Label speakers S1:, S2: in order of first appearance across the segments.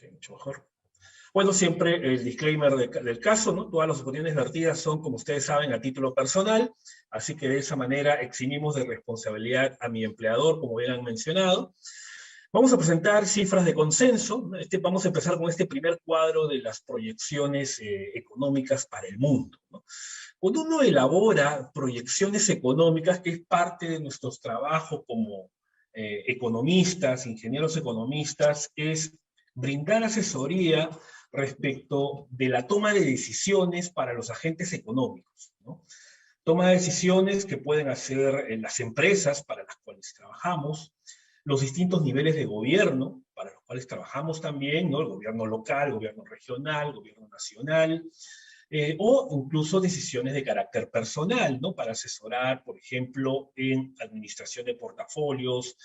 S1: Ok, mucho mejor. Bueno, siempre el disclaimer del caso, ¿no? Todas las opiniones vertidas son, como ustedes saben, a título personal, así que de esa manera eximimos de responsabilidad a mi empleador, como bien han mencionado. Vamos a presentar cifras de consenso, ¿no? Vamos a empezar con este primer cuadro de las proyecciones económicas para el mundo, ¿no? Cuando uno elabora proyecciones económicas, que es parte de nuestros trabajos como economistas, ingenieros economistas, es brindar asesoría respecto de la toma de decisiones para los agentes económicos, ¿no? Toma de decisiones que pueden hacer las empresas para las cuales trabajamos, los distintos niveles de gobierno para los cuales trabajamos también, ¿no? El gobierno local, el gobierno regional, el gobierno nacional, o incluso decisiones de carácter personal, ¿no? Para asesorar, por ejemplo, en administración de portafolios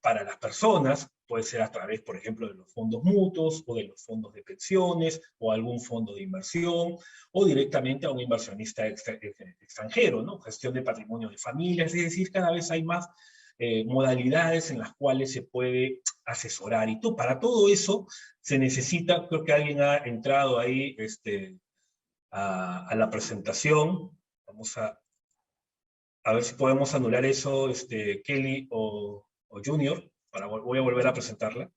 S1: para las personas, puede ser a través, por ejemplo, de los fondos mutuos o de los fondos de pensiones o algún fondo de inversión o directamente a un inversionista extranjero, ¿no? Gestión de patrimonio de familias, es decir, cada vez hay más modalidades en las cuales se puede asesorar. Y para todo eso se necesita, creo que alguien ha entrado ahí a la presentación. Vamos a ver si podemos anular eso, Kelly o Junior. Voy a volver a presentarla.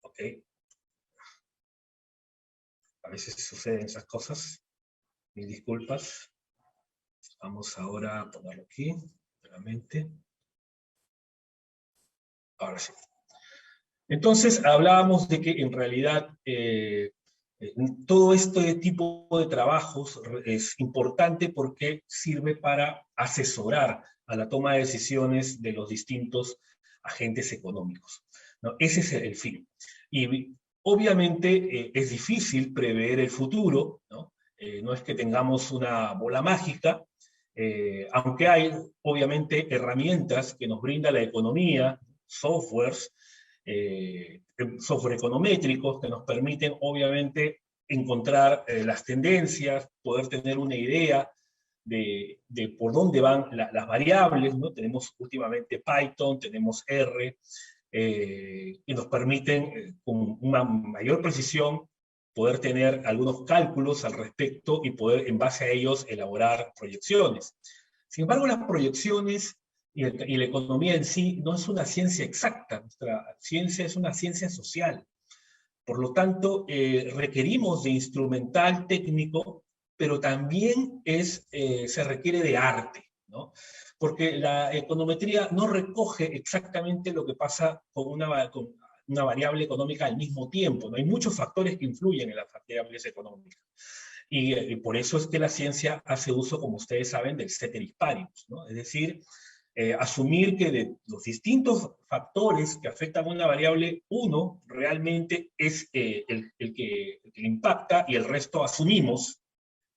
S1: Ok. A veces suceden esas cosas. Mil disculpas. Vamos ahora a ponerlo aquí, nuevamente. Ahora sí. Entonces, hablábamos de que en realidad todo este tipo de trabajos es importante porque sirve para asesorar a la toma de decisiones de los distintos agentes económicos, ¿no? Ese es el fin. Y obviamente es difícil prever el futuro, ¿no? No es que tengamos una bola mágica, aunque hay obviamente herramientas que nos brinda la economía, softwares, software econométricos que nos permiten, obviamente, encontrar las tendencias, poder tener una idea de por dónde van las variables, ¿no? Tenemos últimamente Python, tenemos R, y nos permiten, con una mayor precisión, poder tener algunos cálculos al respecto y poder, en base a ellos, elaborar proyecciones. Sin embargo, las proyecciones y la economía en sí no es una ciencia exacta, nuestra ciencia es una ciencia social. Por lo tanto, requerimos de instrumental técnico, pero también se requiere de arte, ¿no? Porque la econometría no recoge exactamente lo que pasa con una variable económica al mismo tiempo, ¿no? Hay muchos factores que influyen en las variables económicas. Y por eso es que la ciencia hace uso, como ustedes saben, del ceteris paribus, ¿no? Es decir, asumir que de los distintos factores que afectan a una variable, uno realmente es el que impacta y el resto asumimos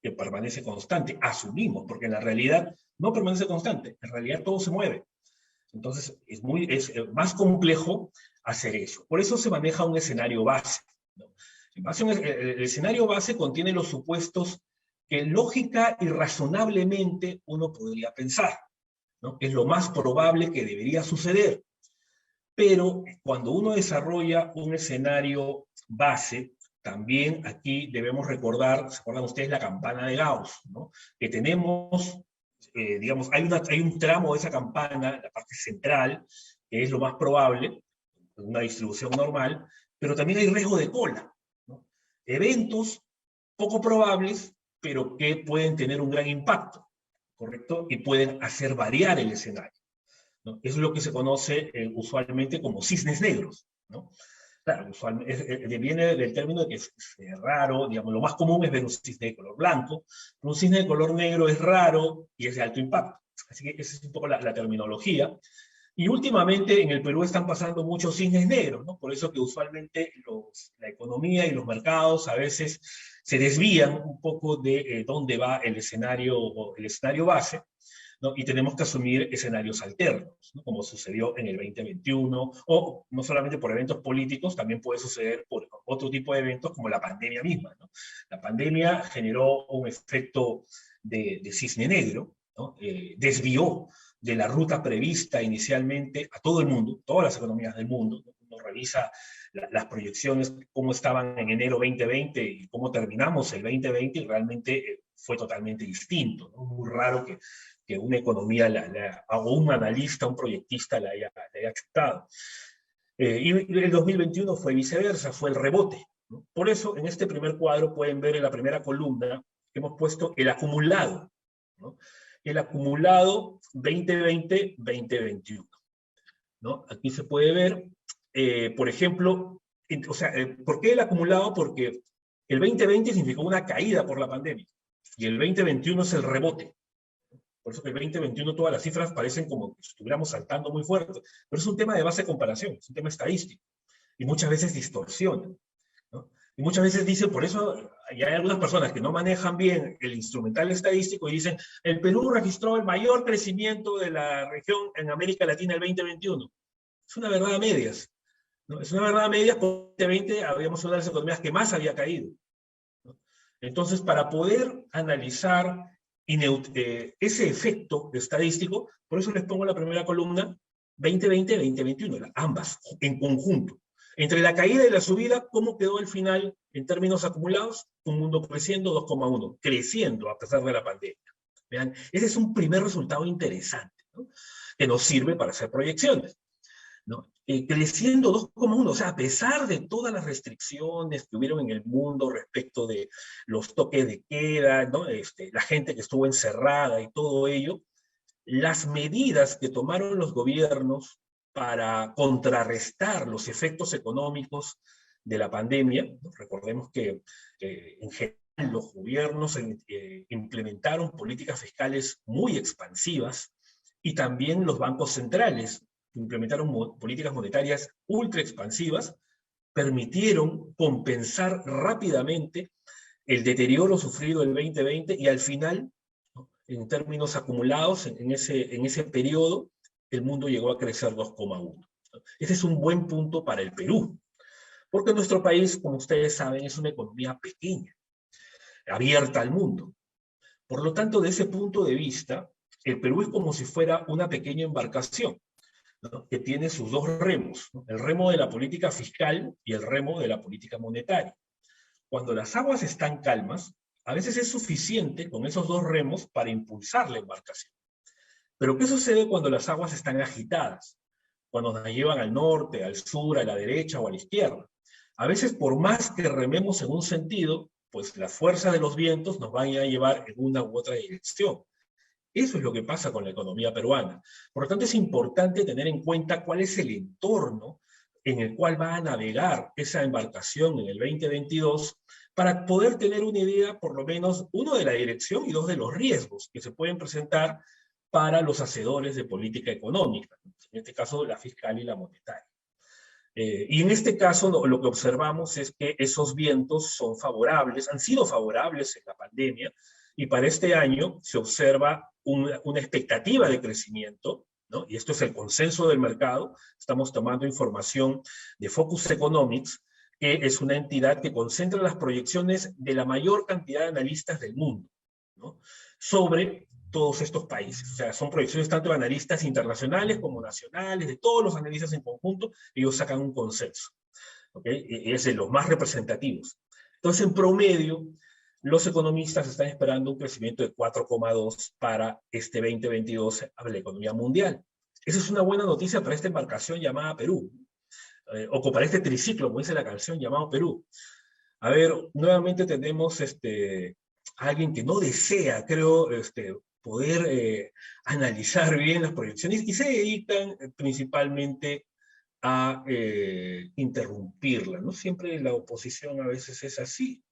S1: que permanece constante. Asumimos, porque en la realidad no permanece constante, en realidad todo se mueve. Entonces es más complejo hacer eso. Por eso se maneja un escenario base, ¿no? El escenario base contiene los supuestos que lógica y razonablemente uno podría pensar, ¿no? Es lo más probable que debería suceder. Pero cuando uno desarrolla un escenario base, también aquí debemos recordar, ¿se acuerdan ustedes la campana de Gauss, ¿no? Que tenemos, digamos, hay un tramo de esa campana, la parte central, que es lo más probable, una distribución normal, pero también hay riesgo de cola, ¿no? Eventos poco probables, pero que pueden tener un gran impacto, ¿correcto? Y pueden hacer variar el escenario, ¿no? Es lo que se conoce usualmente como cisnes negros, ¿no? Claro, usualmente viene del término de que es raro, digamos, lo más común es ver un cisne de color blanco, pero un cisne de color negro es raro y es de alto impacto. Así que esa es un poco la terminología. Y últimamente en el Perú están pasando muchos cisnes negros, ¿no? Por eso que usualmente la economía y los mercados a veces se desvían un poco de dónde va el escenario base, ¿no? Y tenemos que asumir escenarios alternos, ¿no? Como sucedió en el 2021, o no solamente por eventos políticos, también puede suceder por otro tipo de eventos como la pandemia misma, ¿no? La pandemia generó un efecto de cisne negro, ¿no? Desvió de la ruta prevista inicialmente a todo el mundo, todas las economías del mundo. Uno revisa las proyecciones, cómo estaban en enero 2020 y cómo terminamos el 2020, y realmente fue totalmente distinto, ¿no? Muy raro que una economía, o un analista, un proyectista la haya chutado. Y el 2021 fue viceversa, fue el rebote, ¿no? Por eso, en este primer cuadro pueden ver en la primera columna que hemos puesto el acumulado, ¿no? El acumulado 2020-2021, ¿no? Aquí se puede ver, por ejemplo, o sea, ¿por qué el acumulado? Porque el 2020 significó una caída por la pandemia, y el 2021 es el rebote. Por eso que el 2021 todas las cifras parecen como que estuviéramos saltando muy fuerte, pero es un tema de base de comparación, es un tema estadístico, y muchas veces distorsiona, ¿no? Y muchas veces dicen, por eso hay algunas personas que no manejan bien el instrumental estadístico y dicen, el Perú registró el mayor crecimiento de la región en América Latina el 2021. Es una verdad a medias, ¿no? Es una verdad a medias, porque el 2020 habíamos una de las economías que más había caído, ¿no? Entonces, para poder analizar ese efecto estadístico, por eso les pongo la primera columna, 2020-2021, ambas, en conjunto. Entre la caída y la subida, ¿cómo quedó el final en términos acumulados? Un mundo creciendo 2,1, creciendo a pesar de la pandemia. Vean, ese es un primer resultado interesante, ¿no? Que nos sirve para hacer proyecciones, ¿no? Creciendo 2,1, o sea, a pesar de todas las restricciones que hubieron en el mundo respecto de los toques de queda, ¿no? La gente que estuvo encerrada y todo ello, las medidas que tomaron los gobiernos para contrarrestar los efectos económicos de la pandemia, ¿no? Recordemos que en general los gobiernos implementaron políticas fiscales muy expansivas, y también los bancos centrales implementaron políticas monetarias ultra expansivas, permitieron compensar rápidamente el deterioro sufrido el 2020, y al final, ¿no? En términos acumulados, en ese periodo, el mundo llegó a crecer 2,1. Ese es un buen punto para el Perú, porque nuestro país, como ustedes saben, es una economía pequeña, abierta al mundo. Por lo tanto, de ese punto de vista, el Perú es como si fuera una pequeña embarcación, ¿no? Que tiene sus dos remos, ¿no? El remo de la política fiscal y el remo de la política monetaria. Cuando las aguas están calmas, a veces es suficiente con esos dos remos para impulsar la embarcación. Pero ¿qué sucede cuando las aguas están agitadas? Cuando nos llevan al norte, al sur, a la derecha o a la izquierda. A veces, por más que rememos en un sentido, pues la fuerza de los vientos nos van a llevar en una u otra dirección. Eso es lo que pasa con la economía peruana. Por lo tanto, es importante tener en cuenta cuál es el entorno en el cual va a navegar esa embarcación en el 2022, para poder tener una idea, por lo menos, uno, de la dirección, y dos, de los riesgos que se pueden presentar para los hacedores de política económica, en este caso la fiscal y la monetaria. Y en este caso lo que observamos es que esos vientos son favorables, han sido favorables en la pandemia, y para este año se observa una expectativa de crecimiento, ¿no? Y esto es el consenso del mercado. Estamos tomando información de Focus Economics, que es una entidad que concentra las proyecciones de la mayor cantidad de analistas del mundo, ¿no? Sobre todos estos países. O sea, son proyecciones tanto de analistas internacionales como nacionales, de todos los analistas en conjunto. Ellos sacan un consenso, ¿okay? Es de los más representativos. Entonces, en promedio, los economistas están esperando un crecimiento de 4,2 para este 2022 a la economía mundial. Esa es una buena noticia para esta embarcación llamada Perú, o para este triciclo, como dice la canción, llamado Perú. A ver, nuevamente tenemos alguien que no desea, creo, poder analizar bien las proyecciones, y se dedican principalmente a interrumpirla, ¿no? Siempre la oposición a veces es así.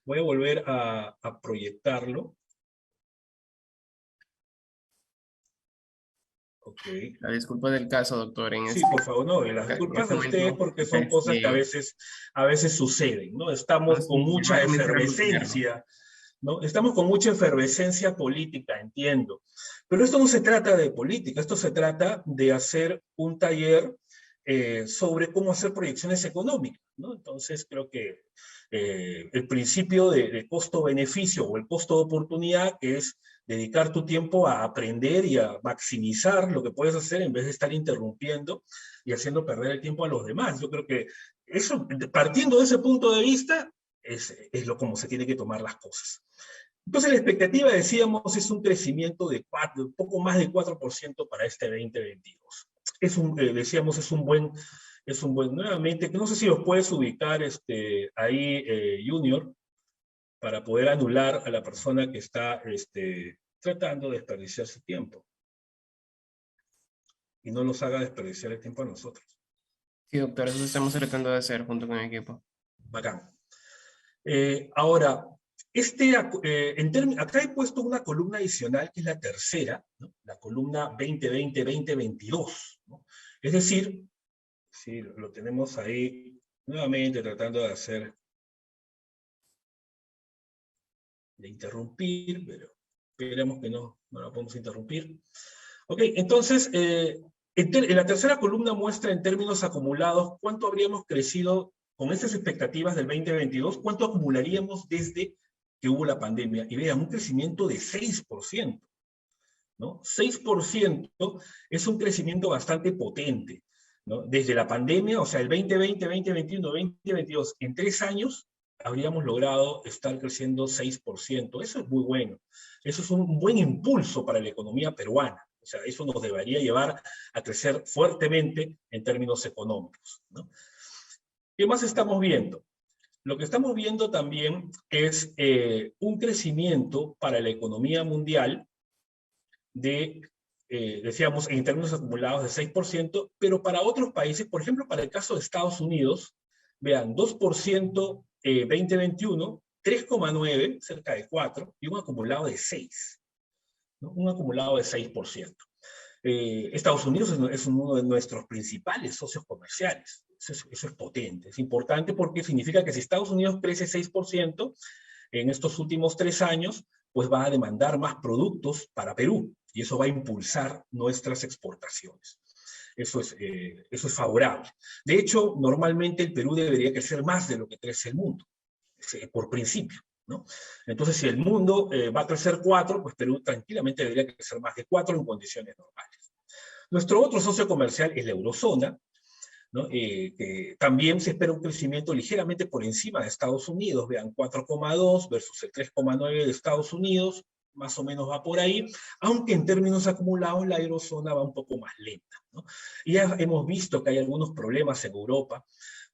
S1: Voy a volver a proyectarlo. Ok.
S2: La disculpa del caso, doctor.
S1: Sí, por favor, no, y las disculpas a ustedes, porque son cosas que a veces suceden, ¿no? Estamos con mucha efervescencia, ¿no? Estamos con mucha efervescencia política, entiendo. Pero esto no se trata de política, esto se trata de hacer un taller sobre cómo hacer proyecciones económicas, ¿no? Entonces creo que el principio de costo-beneficio o el costo de oportunidad, que es dedicar tu tiempo a aprender y a maximizar lo que puedes hacer en vez de estar interrumpiendo y haciendo perder el tiempo a los demás. Yo creo que eso, partiendo de ese punto de vista, es lo como se tiene que tomar las cosas. Entonces la expectativa, decíamos, es un crecimiento de un poco más de 4% para este 2022. Decíamos, es un buen, nuevamente, no sé si los puedes ubicar ahí, Junior, para poder anular a la persona que está tratando de desperdiciar su tiempo. Y no nos haga desperdiciar el tiempo a nosotros.
S2: Sí, doctor, eso estamos tratando de hacer junto con el equipo.
S1: Bacán. Ahora, acá he puesto una columna adicional, que es la tercera, ¿no? La columna 2020-2022, ¿no? Es decir, sí, lo tenemos ahí nuevamente tratando de interrumpir, pero esperemos que no la podemos interrumpir. Ok, entonces, en la tercera columna muestra en términos acumulados cuánto habríamos crecido con estas expectativas del 2022, cuánto acumularíamos desde que hubo la pandemia. Y vean, un crecimiento de 6%, ¿no? 6% es un crecimiento bastante potente, ¿no? Desde la pandemia, o sea, el 2020, 2021, 2022, en 3 años, habríamos logrado estar creciendo 6%. Eso es muy bueno. Eso es un buen impulso para la economía peruana. O sea, eso nos debería llevar a crecer fuertemente en términos económicos, ¿no? ¿Qué más estamos viendo? Lo que estamos viendo también es un crecimiento para la economía mundial decíamos, en términos acumulados de 6%, pero para otros países, por ejemplo, para el caso de Estados Unidos, vean, 2% 2021, 3,9, cerca de 4, y un acumulado de 6, ¿no? Un acumulado de 6%. Estados Unidos es uno de nuestros principales socios comerciales. Eso es potente, es importante porque significa que si Estados Unidos crece 6% en estos últimos 3 años, pues va a demandar más productos para Perú, y eso va a impulsar nuestras exportaciones. Eso es favorable. De hecho, normalmente el Perú debería crecer más de lo que crece el mundo, por principio, ¿no? Entonces, si el mundo va a crecer 4, pues Perú tranquilamente debería crecer más de 4 en condiciones normales. Nuestro otro socio comercial es la eurozona, ¿no? Que también se espera un crecimiento ligeramente por encima de Estados Unidos, vean, 4,2 versus el 3,9 de Estados Unidos, más o menos va por ahí, aunque en términos acumulados la eurozona va un poco más lenta, ¿no? Y ya hemos visto que hay algunos problemas en Europa,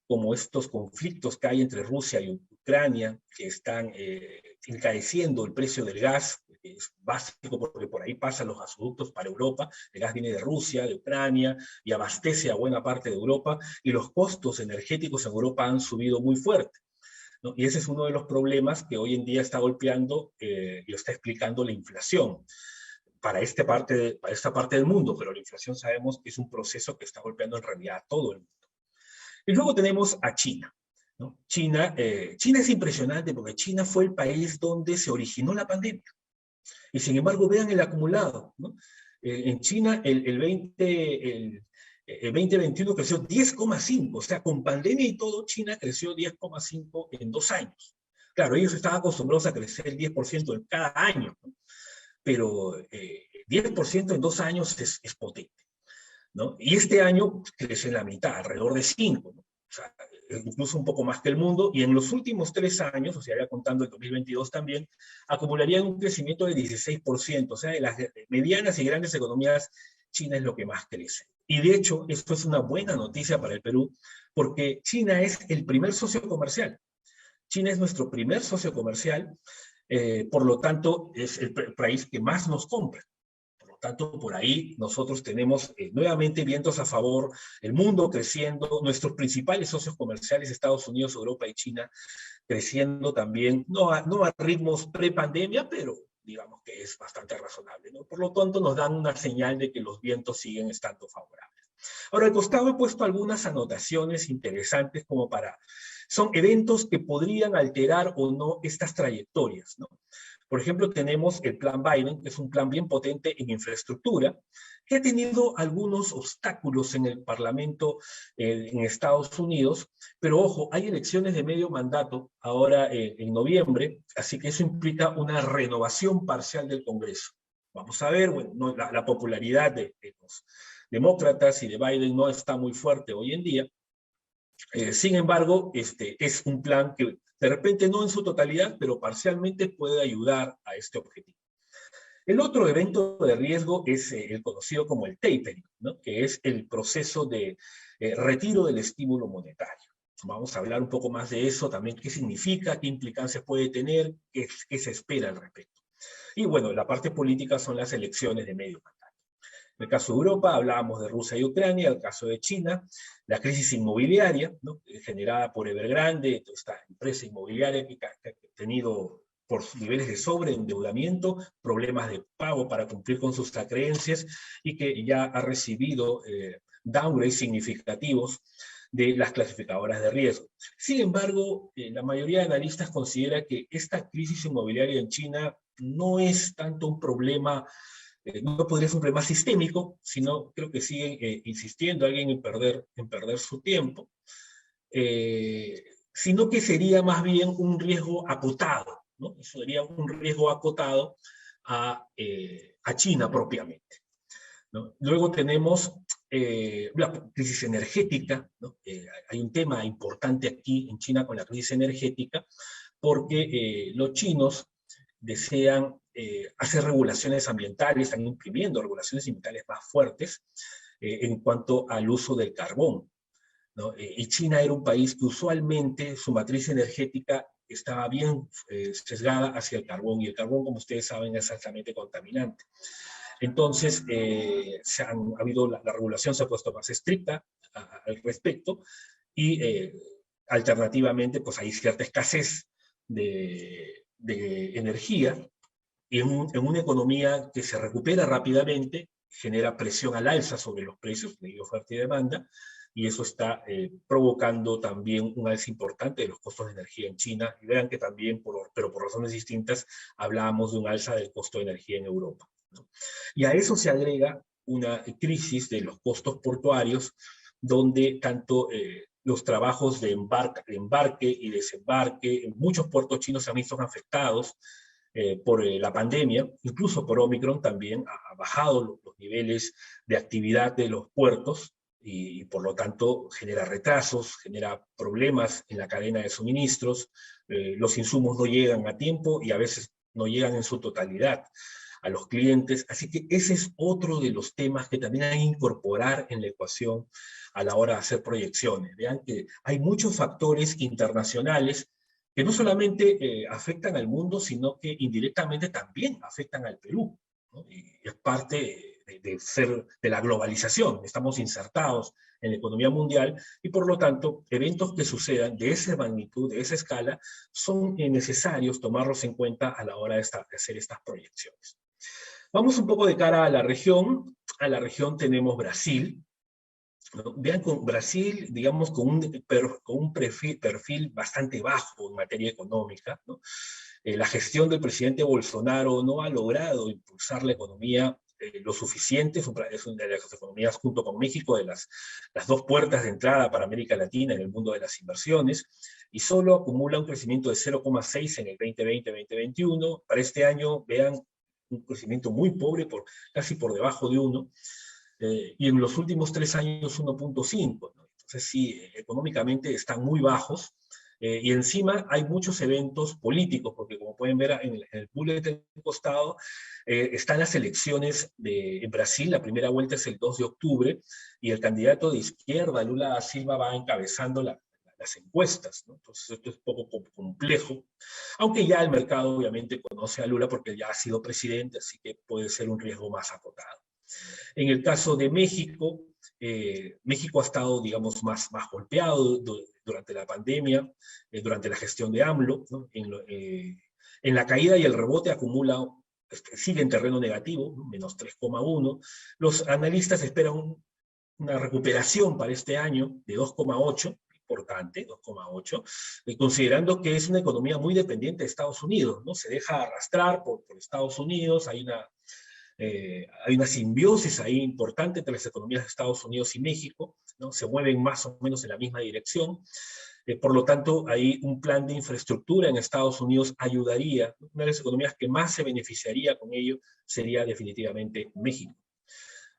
S1: como estos conflictos que hay entre Rusia y Ucrania, que están encareciendo el precio del gas, que es básico porque por ahí pasan los gasoductos para Europa, el gas viene de Rusia, de Ucrania, y abastece a buena parte de Europa, y los costos energéticos en Europa han subido muy fuerte, ¿no? Y ese es uno de los problemas que hoy en día está golpeando y lo está explicando la inflación para esta parte del mundo, pero la inflación sabemos que es un proceso que está golpeando en realidad a todo el mundo. Y luego tenemos a China, ¿no? China es impresionante porque China fue el país donde se originó la pandemia. Y sin embargo, vean el acumulado, ¿no? En China el 2021 creció 10,5, o sea, con pandemia y todo, China creció 10,5 en 2 años. Claro, ellos estaban acostumbrados a crecer el 10% en cada año, ¿no? Pero 10% en 2 años es potente, ¿no? Y este año crece en la mitad, alrededor de 5, ¿no? O sea, incluso un poco más que el mundo, y en los últimos 3 años, o sea, ya contando el 2022 también, acumularían un crecimiento de 16%, o sea, de las medianas y grandes economías, China es lo que más crece. Y de hecho, esto es una buena noticia para el Perú, porque China es el primer socio comercial. China es nuestro primer socio comercial, por lo tanto, es el país que más nos compra. Por lo tanto, por ahí nosotros tenemos nuevamente vientos a favor, el mundo creciendo, nuestros principales socios comerciales, Estados Unidos, Europa y China, creciendo también, no a ritmos pre-pandemia, pero digamos que es bastante razonable, ¿no? Por lo tanto, nos dan una señal de que los vientos siguen estando favorables. Ahora, al costado he puesto algunas anotaciones interesantes son eventos que podrían alterar o no estas trayectorias, ¿no? Por ejemplo, tenemos el plan Biden, que es un plan bien potente en infraestructura, que ha tenido algunos obstáculos en el Parlamento en Estados Unidos, pero ojo, hay elecciones de medio mandato ahora en noviembre, así que eso implica una renovación parcial del Congreso. Vamos a ver, bueno, no, la popularidad de los demócratas y de Biden no está muy fuerte hoy en día. Sin embargo, es un plan que de repente no en su totalidad, pero parcialmente puede ayudar a este objetivo. El otro evento de riesgo es el conocido como el tapering, ¿no? Que es el proceso de retiro del estímulo monetario. Vamos a hablar un poco más de eso, también qué significa, qué implicancias puede tener, qué se espera al respecto. Y bueno, la parte política son las elecciones de medio mandato. En el caso de Europa, hablábamos de Rusia y Ucrania. En el caso de China, la crisis inmobiliaria, ¿no? Generada por Evergrande, esta empresa inmobiliaria que ha tenido por niveles de sobreendeudamiento, problemas de pago para cumplir con sus acreencias y que ya ha recibido downgrades significativos de las clasificadoras de riesgo. Sin embargo, la mayoría de analistas considera que esta crisis inmobiliaria en China no es tanto un problema, no podría ser un problema sistémico, sino creo que siguen insistiendo alguien en perder su tiempo, sino que sería más bien un riesgo acotado, ¿no? Eso sería un riesgo acotado a China propiamente, ¿no? Luego tenemos la crisis energética, ¿no? Hay un tema importante aquí en China con la crisis energética, porque los chinos desean hacer regulaciones ambientales, están imprimiendo regulaciones ambientales más fuertes en cuanto al uso del carbón, ¿no? Y China era un país que usualmente su matriz energética estaba bien sesgada hacia el carbón, y el carbón, como ustedes saben, es altamente contaminante. Entonces, la regulación se ha puesto más estricta al respecto, y alternativamente, pues hay cierta escasez de energía, y en una economía que se recupera rápidamente, genera presión al alza sobre los precios, de oferta y demanda, y eso está provocando también un alza importante de los costos de energía en China. Y vean que también, pero por razones distintas, hablábamos de un alza del costo de energía en Europa, ¿no? Y a eso se agrega una crisis de los costos portuarios, donde tanto los trabajos de embarque y desembarque en muchos puertos chinos se han visto afectados por la pandemia, incluso por Omicron también ha bajado los niveles de actividad de los puertos, y por lo tanto genera retrasos, genera problemas en la cadena de suministros, los insumos no llegan a tiempo y a veces no llegan en su totalidad a los clientes. Así que ese es otro de los temas que también hay que incorporar en la ecuación a la hora de hacer proyecciones. Vean que hay muchos factores internacionales que no solamente afectan al mundo, sino que indirectamente también afectan al Perú, ¿no? Y es parte de la globalización. Estamos insertados en la economía mundial y por lo tanto eventos que sucedan de esa magnitud, de esa escala, son necesarios tomarlos en cuenta a la hora de hacer estas proyecciones. Vamos un poco de cara a la región. A la región tenemos Brasil, ¿no? Vean, con Brasil, digamos, con un perfil bastante bajo en materia económica, ¿no? La gestión del presidente Bolsonaro no ha logrado impulsar la economía lo suficiente. Es una de las economías, junto con México, de las dos puertas de entrada para América Latina en el mundo de las inversiones, y solo acumula un crecimiento de 0,6 en el 2020-2021. Para este año, vean, un crecimiento muy pobre, casi por debajo de 1, y en los últimos 3 años 1,5, ¿no? Entonces sí, económicamente están muy bajos, y encima hay muchos eventos políticos, porque como pueden ver en el bullet del costado, están las elecciones en Brasil. La primera vuelta es el 2 de octubre, y el candidato de izquierda, Lula da Silva, va encabezando las encuestas, ¿no? Entonces esto es un poco complejo, aunque ya el mercado obviamente conoce a Lula porque ya ha sido presidente, así que puede ser un riesgo más acotado. En el caso de México, México ha estado, digamos, más golpeado durante la pandemia, durante la gestión de AMLO, ¿no? En la caída y el rebote acumula, sigue en terreno negativo, ¿no? Menos 3,1. Los analistas esperan una recuperación para este año de 2,8, importante, 2,8, considerando que es una economía muy dependiente de Estados Unidos, ¿no? Se deja arrastrar por Estados Unidos, hay una simbiosis ahí importante entre las economías de Estados Unidos y México, ¿no? Se mueven más o menos en la misma dirección. Por lo tanto, ahí un plan de infraestructura en Estados Unidos ayudaría. Una de las economías que más se beneficiaría con ello sería definitivamente México,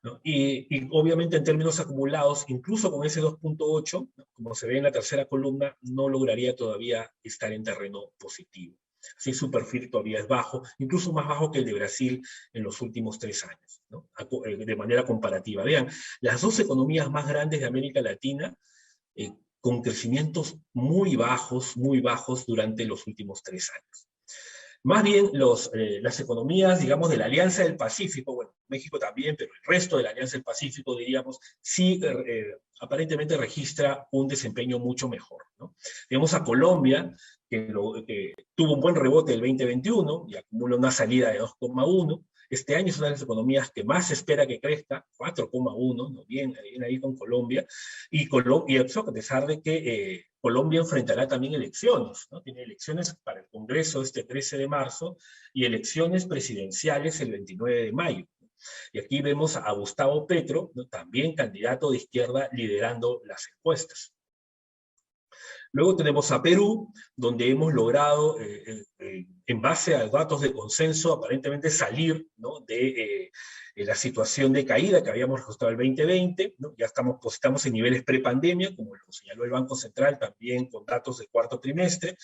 S1: ¿no? Y obviamente en términos acumulados, incluso con ese 2,8, ¿no? Como se ve en la tercera columna, no lograría todavía estar en terreno positivo. Así su perfil todavía es bajo, incluso más bajo que el de Brasil en los últimos 3 años, ¿no? De manera comparativa. Vean, las dos economías más grandes de América Latina, con crecimientos muy bajos durante los últimos 3 años. Más bien las economías, digamos, de la Alianza del Pacífico, bueno, México también, pero el resto de la Alianza del Pacífico, diríamos, sí aparentemente registra un desempeño mucho mejor, ¿no? Vemos a Colombia, que tuvo un buen rebote del 2021 y acumula una salida de 2,1. Este año es una de las economías que más se espera que crezca, 4,1, ¿no? Bien ahí con Colombia, y eso a pesar de que Colombia enfrentará también elecciones, ¿no? Tiene elecciones para el Congreso este 13 de marzo y elecciones presidenciales el 29 de mayo. Y aquí vemos a Gustavo Petro, ¿no? También candidato de izquierda, liderando las encuestas. Luego tenemos a Perú, donde hemos logrado, en base a datos de consenso, aparentemente salir, ¿no? de la situación de caída que habíamos registrado el 2020, ¿no? Ya estamos en niveles prepandemia, como lo señaló el Banco Central, también con datos del cuarto trimestre.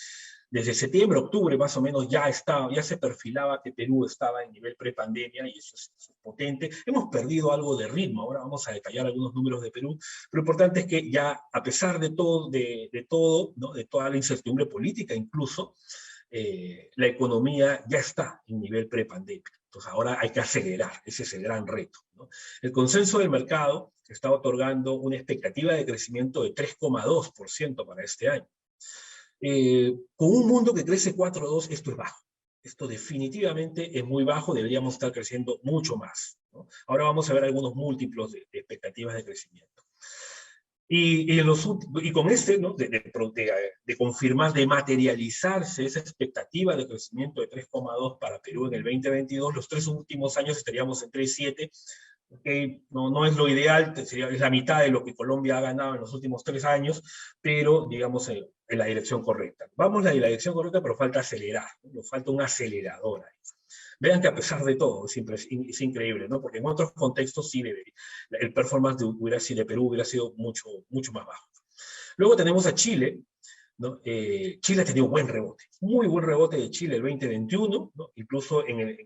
S1: Desde septiembre, octubre, más o menos, ya se perfilaba que Perú estaba en nivel prepandemia, y eso es potente. Hemos perdido algo de ritmo, ahora vamos a detallar algunos números de Perú, pero lo importante es que ya, a pesar de todo, ¿no? De toda la incertidumbre política incluso, la economía ya está en nivel prepandemia. Entonces ahora hay que acelerar, ese es el gran reto, ¿no? El consenso del mercado está otorgando una expectativa de crecimiento de 3,2% para este año. Con un mundo que crece 4,2, esto es bajo. Esto definitivamente es muy bajo, deberíamos estar creciendo mucho más, ¿no? Ahora vamos a ver algunos múltiplos de expectativas de crecimiento. Y con ¿no? de confirmar, de materializarse esa expectativa de crecimiento de 3,2 para Perú en el 2022, los 3 últimos años estaríamos en 3,7, que no es lo ideal, es la mitad de lo que Colombia ha ganado en los últimos 3 años, pero digamos en la dirección correcta. Vamos en la dirección correcta, pero falta acelerar, ¿no? Nos falta un acelerador ahí. Vean que a pesar de todo, es increíble, ¿no? Porque en otros contextos sí el performance de Perú hubiera sido mucho, mucho más bajo. Luego tenemos a Chile, ¿no? Chile ha tenido buen rebote, muy buen rebote de Chile el 2021, ¿no? Incluso en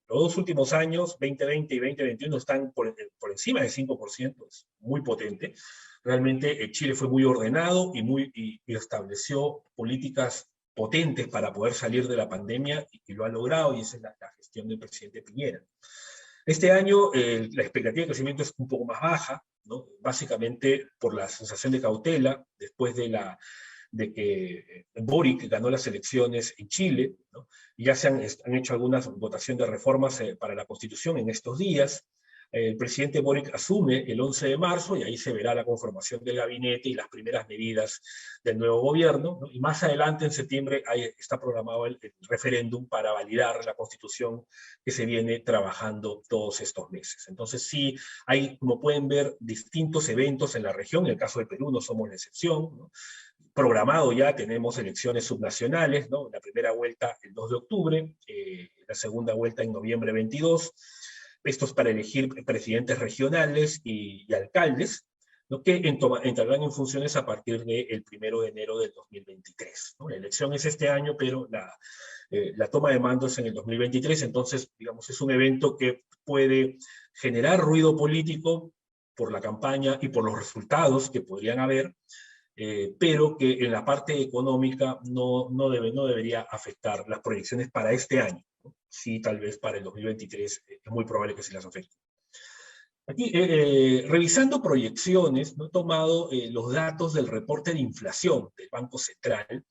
S1: los 2 últimos años, 2020 y 2021, están por encima del 5%, es muy potente. Realmente Chile fue muy ordenado y estableció políticas potentes para poder salir de la pandemia, y lo ha logrado, y esa es la gestión del presidente Piñera. Este año la expectativa de crecimiento es un poco más baja, ¿no? Básicamente por la sensación de cautela después de que Boric ganó las elecciones en Chile, ¿no? Y ya han hecho algunas votaciones de reformas para la Constitución en estos días. El presidente Boric asume el 11 de marzo, y ahí se verá la conformación del gabinete y las primeras medidas del nuevo gobierno, ¿no? Y más adelante, en septiembre, está programado el referéndum para validar la Constitución, que se viene trabajando todos estos meses. Entonces sí, hay, como pueden ver, distintos eventos en la región. En el caso de Perú no somos la excepción, ¿no? Programado ya, tenemos elecciones subnacionales, ¿no? La primera vuelta el 2 de octubre, la segunda vuelta en noviembre 22, esto es para elegir presidentes regionales y alcaldes, ¿no? Que entrarán en funciones a partir del 1 de enero del 2023, ¿no? La elección es este año, pero la toma de mando es en el 2023, entonces, digamos, es un evento que puede generar ruido político por la campaña y por los resultados que podrían haber, pero que en la parte económica no debería afectar las proyecciones para este año, ¿no? Sí, tal vez para el 2023 es muy probable que se las afecte. Aquí, revisando proyecciones, ¿no? He tomado los datos del reporte de inflación del Banco Central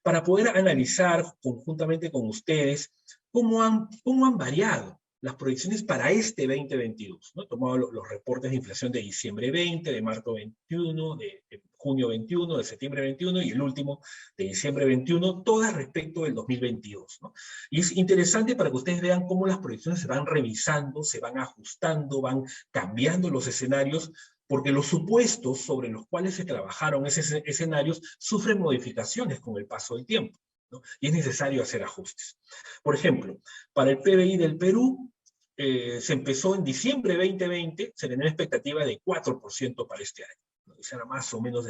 S1: para poder analizar conjuntamente con ustedes cómo han variado las proyecciones para este 2022, ¿no? He tomado los reportes de inflación de diciembre 20, de marzo 21, de junio 21, de septiembre 21 y el último de diciembre 21, todas respecto del 2022, ¿no? Y es interesante para que ustedes vean cómo las proyecciones se van revisando, se van ajustando, van cambiando los escenarios, porque los supuestos sobre los cuales se trabajaron esos escenarios sufren modificaciones con el paso del tiempo, ¿no? Y es necesario hacer ajustes. Por ejemplo, para el PBI del Perú, se empezó en diciembre de 2020, se tenía una expectativa de 4% para este año, ¿no? Ese era más o menos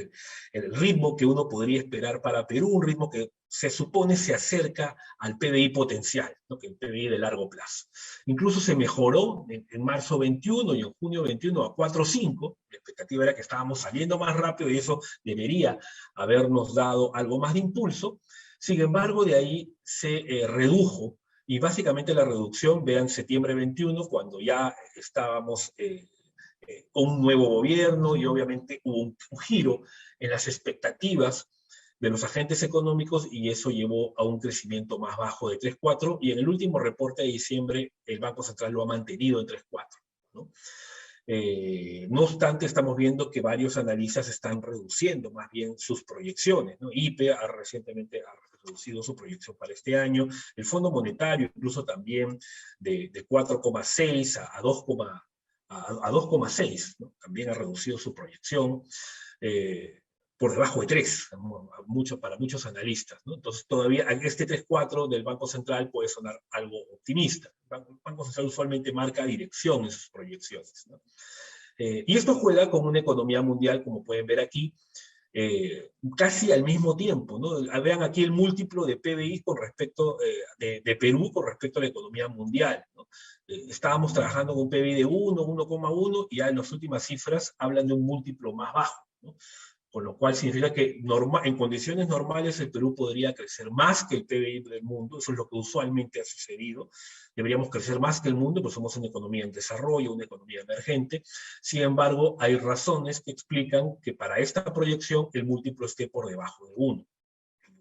S1: el ritmo que uno podría esperar para Perú, un ritmo que se supone se acerca al PBI potencial, ¿no? Que el PBI de largo plazo. Incluso se mejoró en marzo 21 y en junio 21 a 4,5, la expectativa era que estábamos saliendo más rápido y eso debería habernos dado algo más de impulso. Sin embargo, de ahí se redujo. Y básicamente la reducción, vean septiembre 21, cuando ya estábamos con un nuevo gobierno y obviamente hubo un giro en las expectativas de los agentes económicos y eso llevó a un crecimiento más bajo de 3,4 y en el último reporte de diciembre el Banco Central lo ha mantenido en 3,4, ¿no? No obstante, estamos viendo que varios analistas están reduciendo más bien sus proyecciones, ¿no? IPE recientemente ha reducido su proyección para este año, el Fondo Monetario incluso también de 4,6 a 2,6, ¿no? También ha reducido su proyección por debajo de 3, para muchos analistas, ¿no? Entonces todavía este 3,4 del Banco Central puede sonar algo optimista. El Banco Central usualmente marca dirección en sus proyecciones, ¿no? Y esto juega con una economía mundial, como pueden ver aquí, casi al mismo tiempo, ¿no? Vean aquí el múltiplo de PBI con respecto, de Perú con respecto a la economía mundial, ¿no? Estábamos trabajando con un PBI de 1, 1,1, y ya en las últimas cifras hablan de un múltiplo más bajo, ¿no? Con lo cual significa que en condiciones normales el Perú podría crecer más que el PBI del mundo, eso es lo que usualmente ha sucedido. Deberíamos crecer más que el mundo, pues somos una economía en desarrollo, una economía emergente. Sin embargo, hay razones que explican que para esta proyección el múltiplo esté por debajo de 1.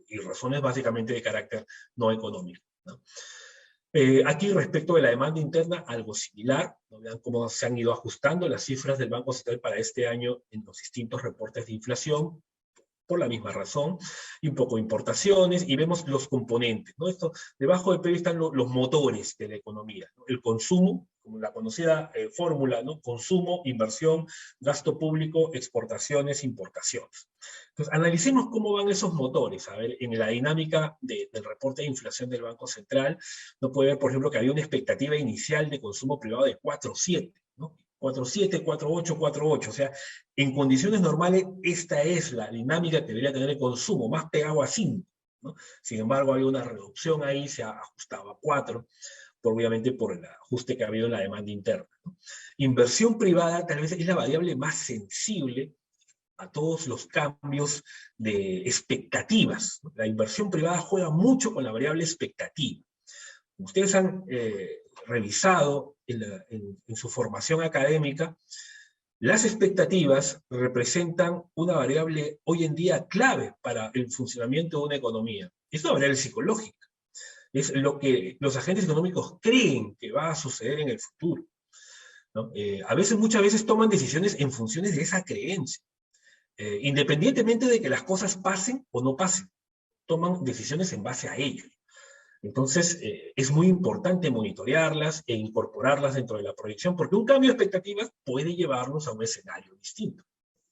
S1: Y razones básicamente de carácter no económico, ¿no? Aquí respecto de la demanda interna, algo similar, ¿no? Vean cómo se han ido ajustando las cifras del Banco Central para este año en los distintos reportes de inflación, por la misma razón, y un poco de importaciones, y vemos los componentes, ¿no? Esto, debajo del PIB están los motores de la economía, ¿no? El consumo, como la conocida fórmula, ¿no? Consumo, inversión, gasto público, exportaciones, importaciones. Entonces, analicemos cómo van esos motores. A ver, en la dinámica del reporte de inflación del Banco Central, no puede ver, por ejemplo, que había una expectativa inicial de consumo privado de 4,7, ¿no? 4,7, 4,8, 4,8, o sea, en condiciones normales esta es la dinámica que debería tener el consumo, más pegado a 5, ¿no? Sin embargo, hay una reducción ahí, se ha ajustado a 4, obviamente por el ajuste que ha habido en la demanda interna, ¿no? Inversión privada tal vez es la variable más sensible a todos los cambios de expectativas, ¿no? La inversión privada juega mucho con la variable expectativa. Ustedes han revisado en su formación académica, las expectativas representan una variable hoy en día clave para el funcionamiento de una economía. Es una variable psicológica. Es lo que los agentes económicos creen que va a suceder en el futuro, ¿no? Muchas veces toman decisiones en funciones de esa creencia. Independientemente de que las cosas pasen o no pasen, toman decisiones en base a ello. Entonces, es muy importante monitorearlas e incorporarlas dentro de la proyección, porque un cambio de expectativas puede llevarnos a un escenario distinto,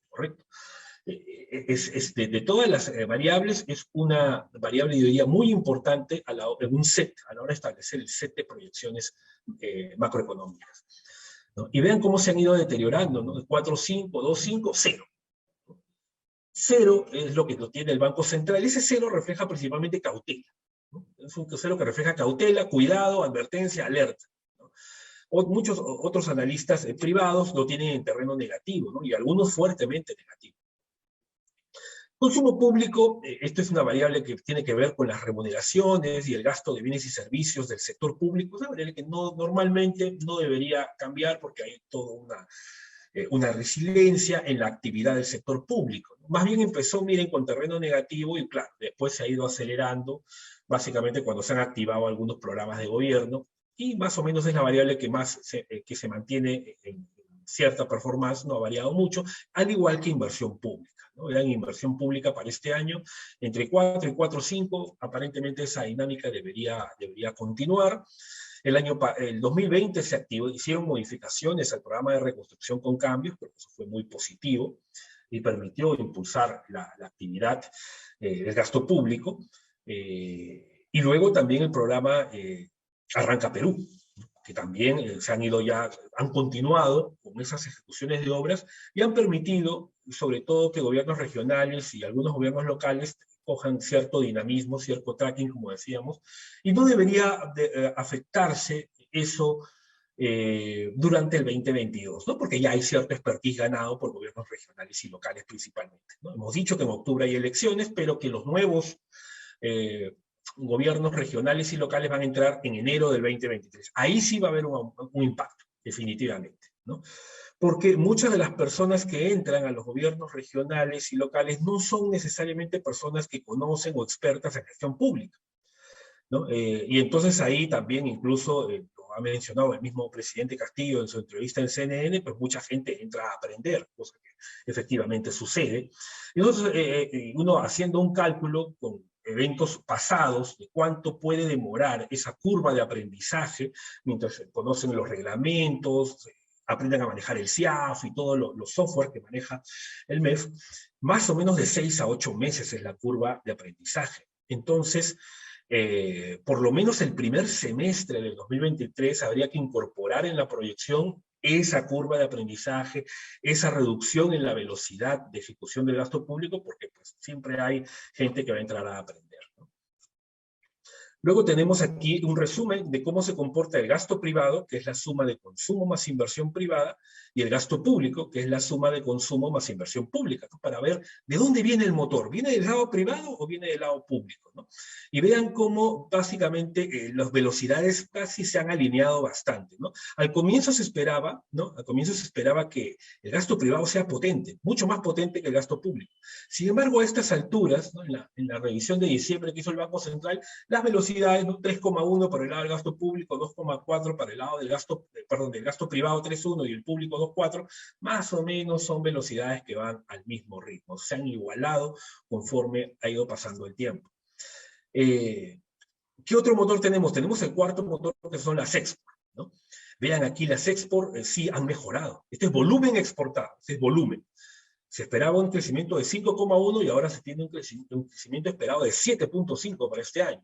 S1: ¿correcto? De todas las variables, es una variable, yo diría, muy importante en un set, a la hora de establecer el set de proyecciones macroeconómicas, ¿no? Y vean cómo se han ido deteriorando, ¿no? 4,5, 2,5, 0. 0 es lo que lo tiene el Banco Central. Ese 0 refleja principalmente cautela, ¿no? Es un 0 que refleja cautela, cuidado, advertencia, alerta, ¿no? Muchos otros analistas privados lo tienen en terreno negativo, ¿no? Y algunos fuertemente negativo. Consumo público, esto es una variable que tiene que ver con las remuneraciones y el gasto de bienes y servicios del sector público. Es una variable que normalmente no debería cambiar porque hay toda una resiliencia en la actividad del sector público. Más bien empezó, miren, con terreno negativo y claro, después se ha ido acelerando, básicamente cuando se han activado algunos programas de gobierno, y más o menos es la variable que más se mantiene cierta performance, no ha variado mucho, al igual que inversión pública, ¿no? En inversión pública para este año, entre 4 y 4,5, aparentemente esa dinámica debería continuar. El 2020 hicieron modificaciones al programa de reconstrucción con cambios, pero eso fue muy positivo y permitió impulsar la actividad del gasto público. Y luego también el programa Arranca Perú, que también han continuado con esas ejecuciones de obras y han permitido, sobre todo, que gobiernos regionales y algunos gobiernos locales cojan cierto dinamismo, cierto tracking, como decíamos, y no debería afectarse eso durante el 2022, ¿no? Porque ya hay cierto expertise ganado por gobiernos regionales y locales principalmente, ¿no? Hemos dicho que en octubre hay elecciones, pero que los nuevos gobiernos regionales y locales van a entrar en enero del 2023. Ahí sí va a haber un impacto, definitivamente, ¿no? Porque muchas de las personas que entran a los gobiernos regionales y locales no son necesariamente personas que conocen o expertas en gestión pública, ¿no? Y entonces ahí también incluso, lo ha mencionado el mismo presidente Castillo en su entrevista en CNN, pues mucha gente entra a aprender, cosa que efectivamente sucede. Entonces, uno haciendo un cálculo con eventos pasados de cuánto puede demorar esa curva de aprendizaje mientras se conocen los reglamentos, aprenden a manejar el CIAF y todos los software que maneja el MEF, más o menos de 6 a 8 meses es la curva de aprendizaje. Entonces, por lo menos el primer semestre del 2023 habría que incorporar en la proyección esa curva de aprendizaje, esa reducción en la velocidad de ejecución del gasto público, porque pues, siempre hay gente que va a entrar a aprender, ¿no? Luego tenemos aquí un resumen de cómo se comporta el gasto privado, que es la suma de consumo más inversión privada, y el gasto público, que es la suma de consumo más inversión pública, ¿no? Para ver de dónde viene el motor. ¿Viene del lado privado o viene del lado público, ¿no? Y vean cómo básicamente las velocidades casi se han alineado bastante, ¿no? Al comienzo se esperaba, ¿no? Al comienzo se esperaba que el gasto privado sea potente, mucho más potente que el gasto público. Sin embargo, a estas alturas, ¿no? En la revisión de diciembre que hizo el Banco Central, las velocidades, ¿no? 3,1 para el lado del gasto público, 2,4 para el lado del gasto, del gasto privado 3,1 y el público 2,4, más o menos son velocidades que van al mismo ritmo, se han igualado conforme ha ido pasando el tiempo. ¿Qué otro motor tenemos? Tenemos el cuarto motor, que son las export, ¿no? Vean aquí, las export sí han mejorado. Este es volumen exportado, este es volumen. Se esperaba un crecimiento de 5,1 y ahora se tiene un crecimiento esperado de 7,5 para este año.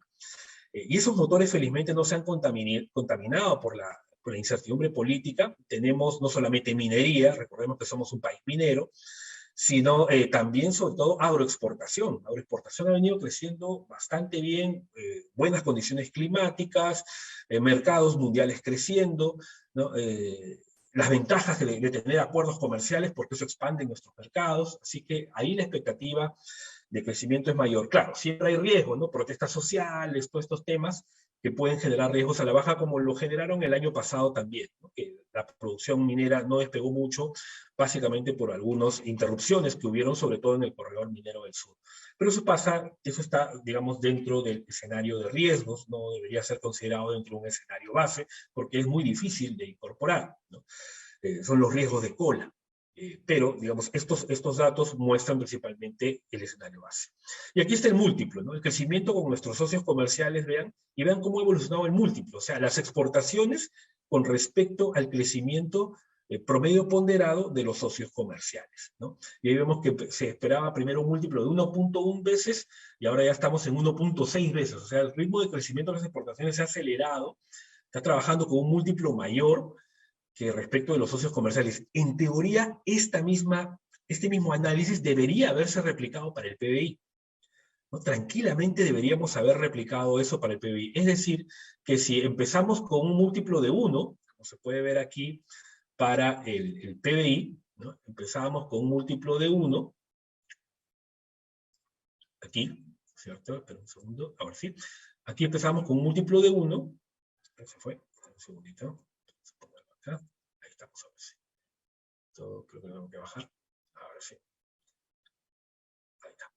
S1: Y esos motores felizmente no se han contaminado por la incertidumbre política. Tenemos no solamente minería, recordemos que somos un país minero, sino también, sobre todo, agroexportación. Agroexportación ha venido creciendo bastante bien, buenas condiciones climáticas, mercados mundiales creciendo, ¿no? Las ventajas de tener acuerdos comerciales, porque eso expande nuestros mercados, así que ahí la expectativa de crecimiento es mayor. Claro, siempre hay riesgos, ¿no? Protestas sociales, todos estos temas que pueden generar riesgos a la baja, como lo generaron el año pasado también, ¿no? Que la producción minera no despegó mucho, básicamente por algunas interrupciones que hubieron, sobre todo en el corredor minero del sur. Pero eso está, digamos, dentro del escenario de riesgos, no debería ser considerado dentro de un escenario base, porque es muy difícil de incorporar, ¿no? Son los riesgos de cola. Pero, digamos, estos datos muestran principalmente el escenario base. Y aquí está el múltiplo, ¿no? El crecimiento con nuestros socios comerciales, vean, y vean cómo ha evolucionado el múltiplo. O sea, las exportaciones con respecto al crecimiento promedio ponderado de los socios comerciales, ¿no? Y ahí vemos que se esperaba primero un múltiplo de 1,1 veces y ahora ya estamos en 1,6 veces. O sea, el ritmo de crecimiento de las exportaciones se ha acelerado, está trabajando con un múltiplo mayor que respecto de los socios comerciales. En teoría, este mismo análisis debería haberse replicado para el PBI, ¿no? Tranquilamente deberíamos haber replicado eso para el PBI. Es decir, que si empezamos con un múltiplo de 1, como se puede ver aquí, para el PBI, ¿no? Empezábamos con un múltiplo de 1, aquí, ¿cierto? Espera un segundo, ahora sí. Aquí empezamos con un múltiplo de 1, se fue, un segundito. Acá. Ahí estamos, ahora sí. Todo creo que tengo que bajar. Ahora sí. Ahí está.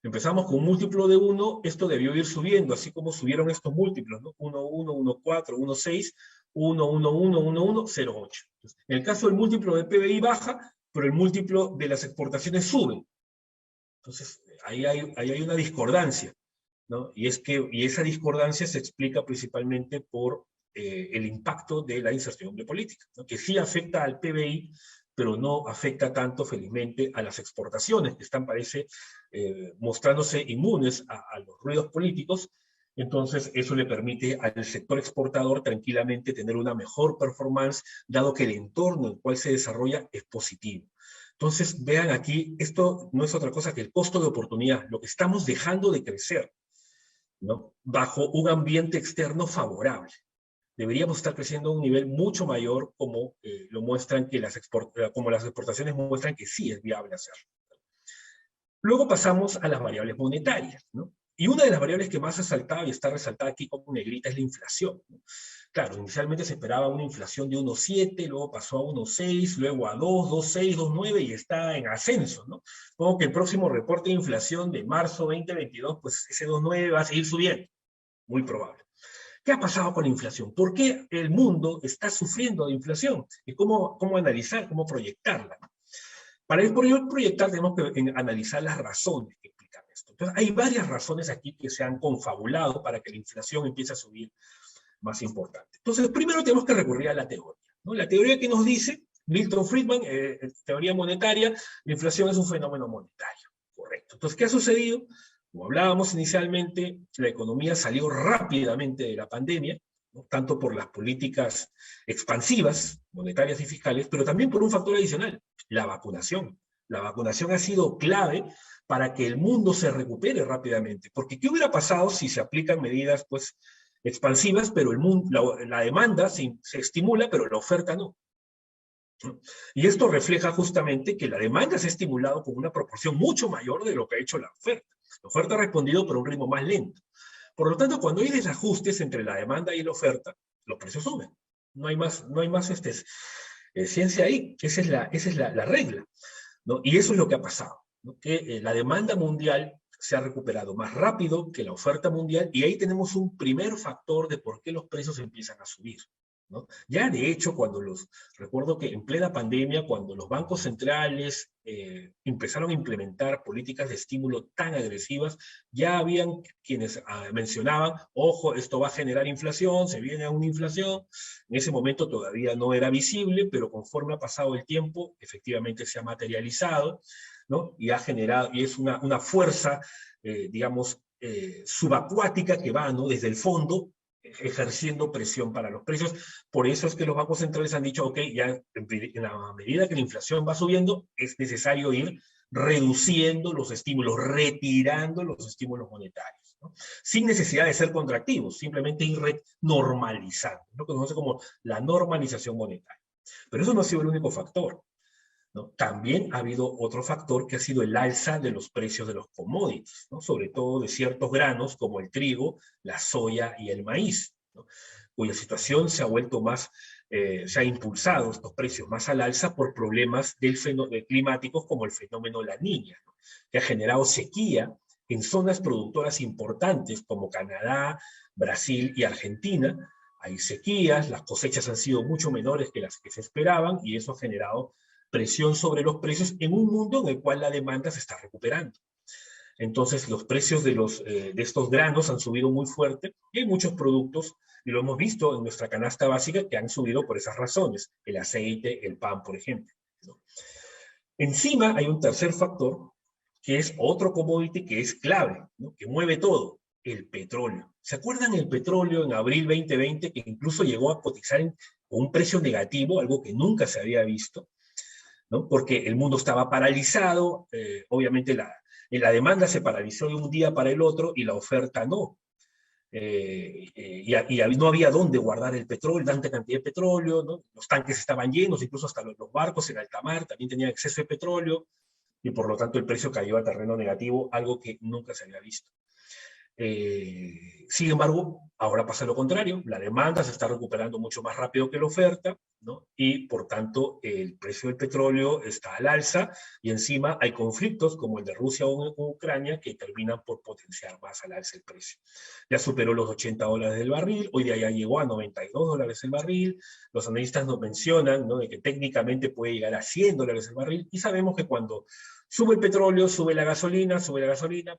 S1: Empezamos con un múltiplo de 1, esto debió ir subiendo, así como subieron estos múltiplos, ¿no? 1,1, 1,4, 1,6. 0,8. Entonces, en el caso del múltiplo de PBI baja, pero el múltiplo de las exportaciones sube. Entonces, ahí hay una discordancia, ¿no? Y esa discordancia se explica principalmente por el impacto de la incertidumbre política, ¿no? Que sí afecta al PBI, pero no afecta tanto, felizmente, a las exportaciones, que están, parece, mostrándose inmunes a los ruidos políticos. Entonces, eso le permite al sector exportador tranquilamente tener una mejor performance, dado que el entorno en el cual se desarrolla es positivo. Entonces, vean aquí, esto no es otra cosa que el costo de oportunidad, lo que estamos dejando de crecer, ¿no? Bajo un ambiente externo favorable. Deberíamos estar creciendo a un nivel mucho mayor, como lo muestran como las exportaciones muestran que sí es viable hacerlo. Luego pasamos a las variables monetarias, ¿no? Y una de las variables que más ha saltado y está resaltada aquí como negrita es la inflación, ¿no? Claro, inicialmente se esperaba una inflación de 1,7, luego pasó a 1,6, luego a 2, 2,6, 2,9 y está en ascenso, ¿no? Supongo que el próximo reporte de inflación de marzo 2022, pues ese 2,9 va a seguir subiendo, muy probable. ¿Qué ha pasado con la inflación? ¿Por qué el mundo está sufriendo de inflación? ¿Y cómo analizar, cómo proyectarla? Para poder proyectar tenemos que analizar las razones que explican esto. Entonces, hay varias razones aquí que se han confabulado para que la inflación empiece a subir más importante. Entonces, primero tenemos que recurrir a la teoría, ¿no? La teoría que nos dice, Milton Friedman, teoría monetaria, la inflación es un fenómeno monetario, correcto. Entonces, ¿qué ha sucedido? Como hablábamos inicialmente, la economía salió rápidamente de la pandemia, ¿no? Tanto por las políticas expansivas, monetarias y fiscales, pero también por un factor adicional, la vacunación. La vacunación ha sido clave para que el mundo se recupere rápidamente, porque ¿qué hubiera pasado si se aplican medidas, pues, expansivas, pero la demanda se estimula, pero la oferta no? Y esto refleja justamente que la demanda se ha estimulado con una proporción mucho mayor de lo que ha hecho la oferta. La oferta ha respondido por un ritmo más lento. Por lo tanto, cuando hay desajustes entre la demanda y la oferta, los precios suben. No hay más ciencia ahí. Esa es la regla, ¿no? Y eso es lo que ha pasado, ¿no? Que la demanda mundial se ha recuperado más rápido que la oferta mundial, y ahí tenemos un primer factor de por qué los precios empiezan a subir, ¿no? Ya de hecho, recuerdo que en plena pandemia, cuando los bancos centrales empezaron a implementar políticas de estímulo tan agresivas, ya habían quienes mencionaban, ojo, esto va a generar inflación, se viene a una inflación. En ese momento todavía no era visible, pero conforme ha pasado el tiempo, efectivamente se ha materializado, ¿no? Y ha generado, y es una fuerza, digamos, subacuática que va, ¿no? Desde el fondo, ejerciendo presión para los precios. Por eso es que los bancos centrales han dicho, ok, ya en la medida que la inflación va subiendo, es necesario ir reduciendo los estímulos, retirando los estímulos monetarios, ¿no? Sin necesidad de ser contractivos, simplemente ir normalizando, lo que se conoce como la normalización monetaria. Pero eso no ha sido el único factor, ¿no? También ha habido otro factor que ha sido el alza de los precios de los commodities, ¿no? Sobre todo de ciertos granos como el trigo, la soya y el maíz, ¿no? Cuya situación se ha vuelto más, se ha impulsado estos precios más al alza por problemas climáticos como el fenómeno La Niña, ¿no? Que ha generado sequía en zonas productoras importantes como Canadá, Brasil y Argentina. Hay sequías, las cosechas han sido mucho menores que las que se esperaban, y eso ha generado presión sobre los precios en un mundo en el cual la demanda se está recuperando. Entonces, los precios de estos granos han subido muy fuerte, y hay muchos productos, y lo hemos visto en nuestra canasta básica, que han subido por esas razones, el aceite, el pan, por ejemplo, ¿no? Encima hay un tercer factor, que es otro commodity que es clave, ¿no? Que mueve todo, el petróleo. ¿Se acuerdan el petróleo en abril 2020, que incluso llegó a cotizar con un precio negativo, algo que nunca se había visto, ¿no? Porque el mundo estaba paralizado, obviamente la demanda se paralizó de un día para el otro y la oferta no. Y no había dónde guardar el petróleo, tanta cantidad de petróleo, ¿no? Los tanques estaban llenos, incluso hasta los barcos en alta mar también tenían exceso de petróleo, y por lo tanto el precio cayó a terreno negativo, algo que nunca se había visto. Sin embargo, ahora pasa lo contrario, la demanda se está recuperando mucho más rápido que la oferta, ¿no? Y por tanto el precio del petróleo está al alza, y encima hay conflictos como el de Rusia o Ucrania que terminan por potenciar más al alza el precio. Ya superó los $80 del barril, hoy día ya llegó a $92 el barril, los analistas nos mencionan, ¿no?, de que técnicamente puede llegar a $100 el barril, y sabemos que cuando sube el petróleo, sube la gasolina,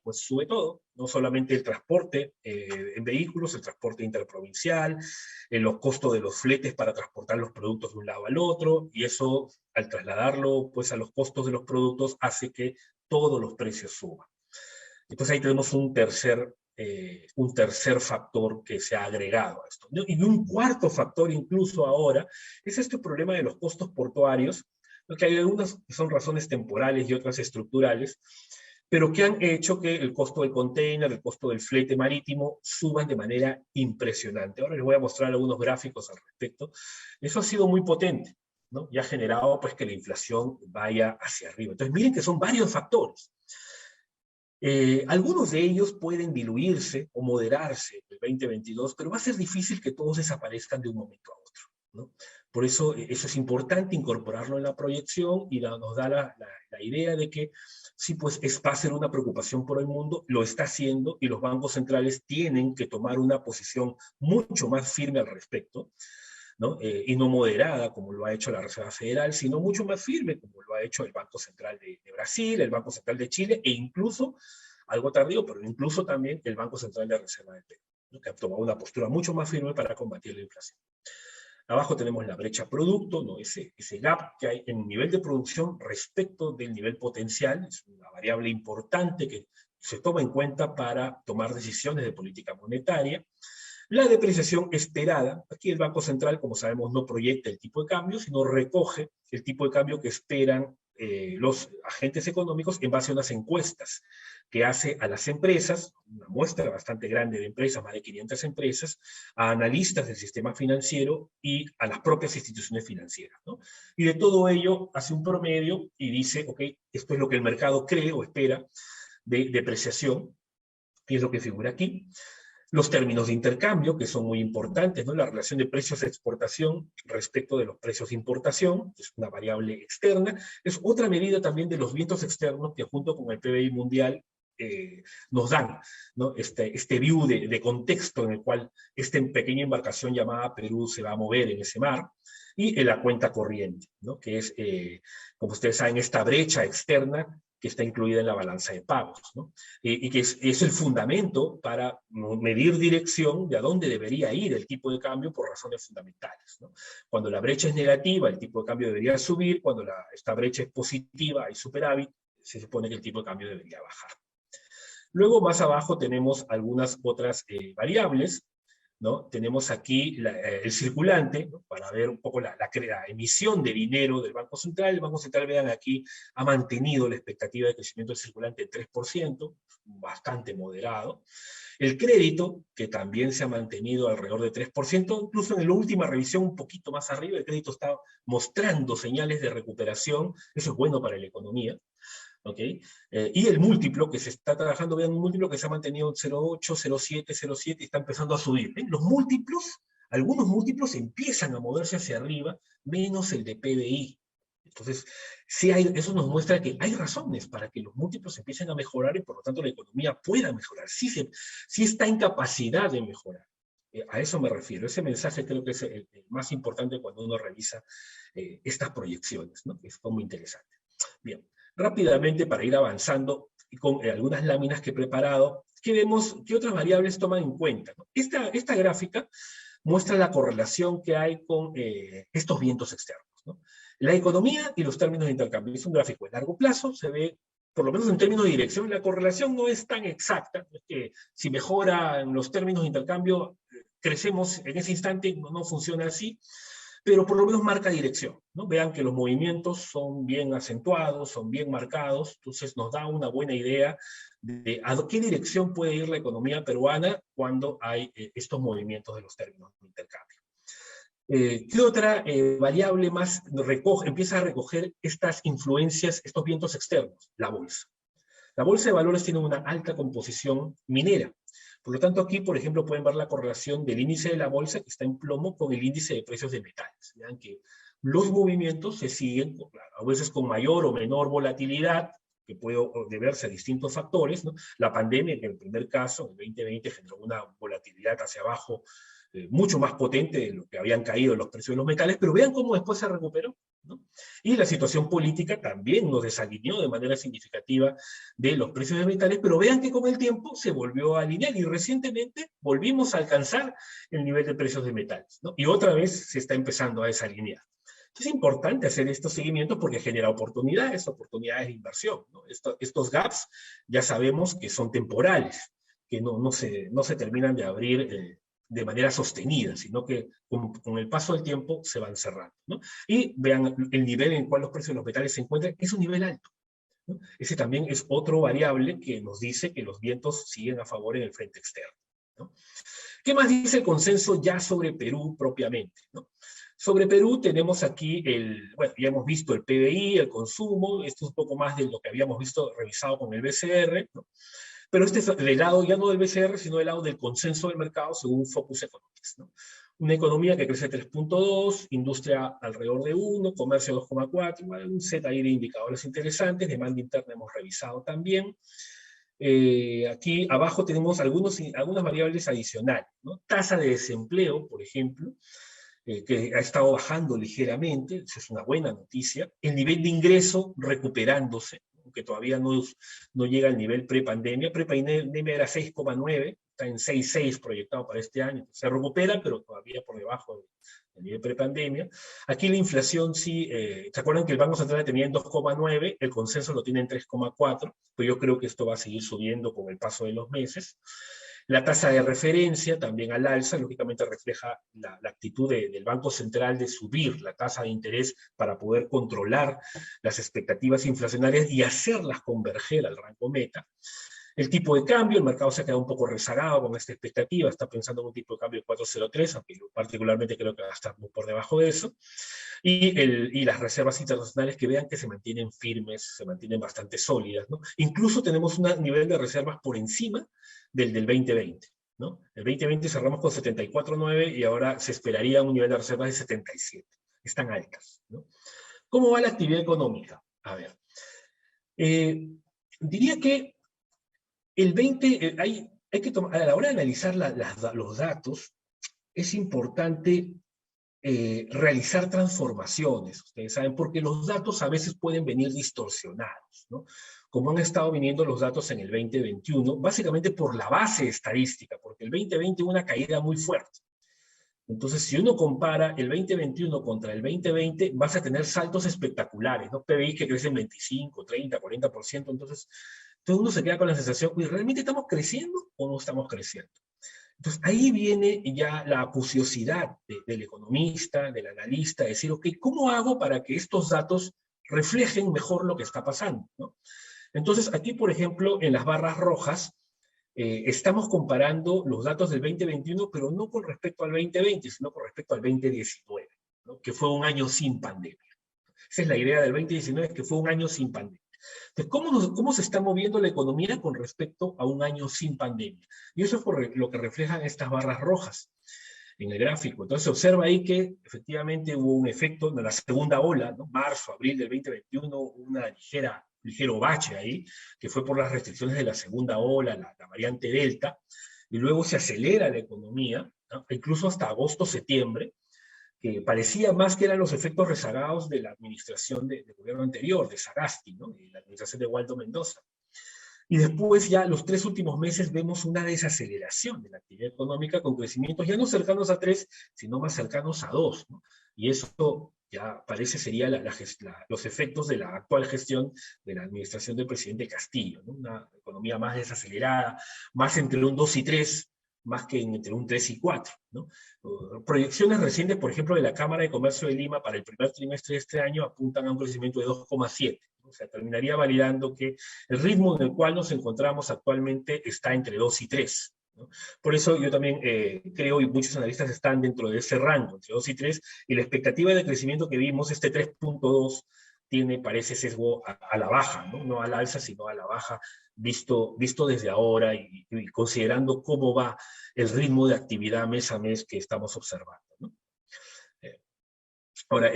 S1: pues sube todo, no solamente el transporte en vehículos, el transporte interprovincial, los costos de los fletes para transportar los productos de un lado al otro, y eso, al trasladarlo pues a los costos de los productos, hace que todos los precios suban. Entonces ahí tenemos un tercer factor que se ha agregado a esto, ¿no? Y un cuarto factor incluso ahora es este problema de los costos portuarios, porque hay algunas que son razones temporales y otras estructurales, pero que han hecho que el costo del container, el costo del flete marítimo suban de manera impresionante. Ahora les voy a mostrar algunos gráficos al respecto. Eso ha sido muy potente, ¿no? Y ha generado pues que la inflación vaya hacia arriba. Entonces miren que son varios factores. Algunos de ellos pueden diluirse o moderarse en el 2022, pero va a ser difícil que todos desaparezcan de un momento a otro, ¿no? Por eso, eso es importante incorporarlo en la proyección, y nos da la idea de que sí, pues va a ser una preocupación por el mundo, lo está haciendo, y los bancos centrales tienen que tomar una posición mucho más firme al respecto, ¿no? Y no moderada como lo ha hecho la Reserva Federal, sino mucho más firme como lo ha hecho el Banco Central de Brasil, el Banco Central de Chile, e incluso, algo tardío, pero incluso también el Banco Central de Reserva de Perú, ¿no?, que ha tomado una postura mucho más firme para combatir la inflación. Abajo tenemos la brecha producto, ¿no?, ese gap que hay en el nivel de producción respecto del nivel potencial, es una variable importante que se toma en cuenta para tomar decisiones de política monetaria. La depreciación esperada, aquí el Banco Central, como sabemos, no proyecta el tipo de cambio, sino recoge el tipo de cambio que esperan los agentes económicos en base a unas encuestas que hace a las empresas, una muestra bastante grande de empresas, más de 500 empresas, a analistas del sistema financiero y a las propias instituciones financieras, ¿no? Y de todo ello hace un promedio y dice, ok, esto es lo que el mercado cree o espera de depreciación, y es lo que figura aquí. Los términos de intercambio, que son muy importantes, ¿no? La relación de precios de exportación respecto de los precios de importación, es una variable externa, es otra medida también de los vientos externos que junto con el PBI mundial nos dan, ¿no?, este view de contexto en el cual esta pequeña embarcación llamada Perú se va a mover en ese mar, y en la cuenta corriente, ¿no?, que es, como ustedes saben, esta brecha externa que está incluida en la balanza de pagos, ¿no? Y que es el fundamento para medir dirección de a dónde debería ir el tipo de cambio por razones fundamentales, ¿no? Cuando la brecha es negativa, el tipo de cambio debería subir; cuando esta brecha es positiva, hay superávit, se supone que el tipo de cambio debería bajar. Luego, más abajo, tenemos algunas otras variables, ¿no? Tenemos aquí el circulante, ¿no?, para ver un poco la emisión de dinero del Banco Central. El Banco Central, vean aquí, ha mantenido la expectativa de crecimiento del circulante en 3%, bastante moderado. El crédito, que también se ha mantenido alrededor de 3%, incluso en la última revisión un poquito más arriba, el crédito está mostrando señales de recuperación. Eso es bueno para la economía. ¿Okay? Y el múltiplo que se está trabajando, vean, un múltiplo que se ha mantenido en 0,8, 0,7, 0,7, y está empezando a subir. ¿Ven? Los múltiplos, algunos múltiplos empiezan a moverse hacia arriba, menos el de PBI. Entonces, sí eso nos muestra que hay razones para que los múltiplos empiecen a mejorar, y por lo tanto la economía pueda mejorar. Sí está en capacidad de mejorar. A eso me refiero. Ese mensaje creo que es el más importante cuando uno revisa estas proyecciones, ¿no?, que es muy interesante. Bien. Rápidamente, para ir avanzando, con algunas láminas que he preparado, ¿qué otras variables toman en cuenta, ¿no? Esta gráfica muestra la correlación que hay con estos vientos externos, ¿no? La economía y los términos de intercambio. Es un gráfico de largo plazo, se ve, por lo menos en términos de dirección, la correlación no es tan exacta. Es que si mejoran los términos de intercambio, crecemos en ese instante. No funciona así, pero por lo menos marca dirección, ¿no? Vean que los movimientos son bien acentuados, son bien marcados, entonces nos da una buena idea de a qué dirección puede ir la economía peruana cuando hay estos movimientos de los términos de intercambio. ¿Qué otra variable más empieza a recoger estas influencias, estos vientos externos? La bolsa. La bolsa de valores tiene una alta composición minera. Por lo tanto, aquí, por ejemplo, pueden ver la correlación del índice de la bolsa que está en plomo con el índice de precios de metales. Vean que los movimientos se siguen, claro, a veces con mayor o menor volatilidad, que puede deberse a distintos factores, ¿no? La pandemia, en el primer caso, en el 2020, generó una volatilidad hacia abajo mucho más potente de lo que habían caído los precios de los metales, pero vean cómo después se recuperó, ¿no? Y la situación política también nos desalineó de manera significativa de los precios de metales, pero vean que con el tiempo se volvió a alinear y recientemente volvimos a alcanzar el nivel de precios de metales, ¿no? Y otra vez se está empezando a desalinear. Es importante hacer estos seguimientos porque genera oportunidades de inversión, ¿no? Estos gaps ya sabemos que son temporales, que no se terminan de abrir de manera sostenida, sino que con el paso del tiempo se van cerrando, ¿no? Y vean el nivel en el cual los precios de los metales se encuentran, es un nivel alto, ¿no? Ese también es otro variable que nos dice que los vientos siguen a favor en el frente externo, ¿no? ¿Qué más dice el consenso ya sobre Perú propiamente, ¿no? Sobre Perú tenemos aquí bueno, ya hemos visto el PBI, el consumo, esto es un poco más de lo que habíamos visto revisado con el BCR, ¿no? Pero este es del lado ya no del BCR, sino del lado del consenso del mercado según Focus Economics, ¿no? Una economía que crece 3.2, industria alrededor de 1, comercio 2.4, un set ahí de indicadores interesantes, demanda interna hemos revisado también. Aquí abajo tenemos algunas variables adicionales, ¿no? Tasa de desempleo, por ejemplo, que ha estado bajando ligeramente, eso es una buena noticia. El nivel de ingreso recuperándose, que todavía no llega al nivel prepandemia. Prepandemia era 6,9, está en 6,6 proyectado para este año. Se recupera, pero todavía por debajo del nivel prepandemia. Aquí la inflación sí, ¿se acuerdan que el Banco Central tenía en 2,9? El consenso lo tiene en 3,4, pero yo creo que esto va a seguir subiendo con el paso de los meses. La tasa de referencia también al alza, lógicamente refleja la actitud del Banco Central de subir la tasa de interés para poder controlar las expectativas inflacionarias y hacerlas converger al rango meta. El tipo de cambio, el mercado se ha quedado un poco rezagado con esta expectativa, está pensando en un tipo de cambio de 4,03, aunque yo particularmente creo que va a estar muy por debajo de eso. Y las reservas internacionales que vean que se mantienen firmes, se mantienen bastante sólidas, ¿no? Incluso tenemos un nivel de reservas por encima del 2020, ¿no? El 2020 cerramos con 74,9 y ahora se esperaría un nivel de reservas de 77. Están altas, ¿no? ¿Cómo va la actividad económica? A ver, diría que el 20, hay que tomar, a la hora de analizar los datos, es importante realizar transformaciones, ustedes saben, porque los datos a veces pueden venir distorsionados, ¿no? Como han estado viniendo los datos en el 2021, básicamente por la base estadística, porque el 2020 hubo una caída muy fuerte. Entonces, si uno compara el 2021 contra el 2020, vas a tener saltos espectaculares, ¿no? PBI que crecen 25, 30, 40%, entonces uno se queda con la sensación, ¿realmente estamos creciendo o no estamos creciendo? Entonces, ahí viene ya la acuciosidad del economista, del analista, decir, ok, ¿cómo hago para que estos datos reflejen mejor lo que está pasando, ¿no? Entonces, aquí, por ejemplo, en las barras rojas, estamos comparando los datos del 2021, pero no con respecto al 2020, sino con respecto al 2019, ¿no? Que fue un año sin pandemia. Esa es la idea del 2019, que fue un año sin pandemia. Entonces, ¿cómo se está moviendo la economía con respecto a un año sin pandemia? Y eso es por lo que reflejan estas barras rojas en el gráfico. Entonces se observa ahí que efectivamente hubo un efecto de la segunda ola, ¿no? Marzo, abril del 2021, una ligero bache ahí, que fue por las restricciones de la segunda ola, la variante Delta, y luego se acelera la economía, ¿no? Incluso hasta agosto, septiembre, que parecía más que eran los efectos rezagados de la administración del gobierno anterior, de Sagasti, ¿no? De la administración de Waldo Mendoza. Y después ya los 3 últimos meses vemos una desaceleración de la actividad económica con crecimientos ya no cercanos a 3, sino más cercanos a 2, ¿no? Y eso ya parece sería los efectos de la actual gestión de la administración del presidente Castillo, ¿no? Una economía más desacelerada, más entre un 2 y 3, más que entre un 3 y 4, ¿no? Proyecciones recientes, por ejemplo, de la Cámara de Comercio de Lima para el primer trimestre de este año apuntan a un crecimiento de 2,7. O sea, terminaría validando que el ritmo en el cual nos encontramos actualmente está entre 2 y 3, ¿no? Por eso yo también creo, y muchos analistas están dentro de ese rango, entre 2 y 3, y la expectativa de crecimiento que vimos, este 3.2, parece sesgo a la baja, ¿no? No al alza, sino a la baja, visto desde ahora y considerando cómo va el ritmo de actividad mes a mes que estamos observando, ¿no? Ahora,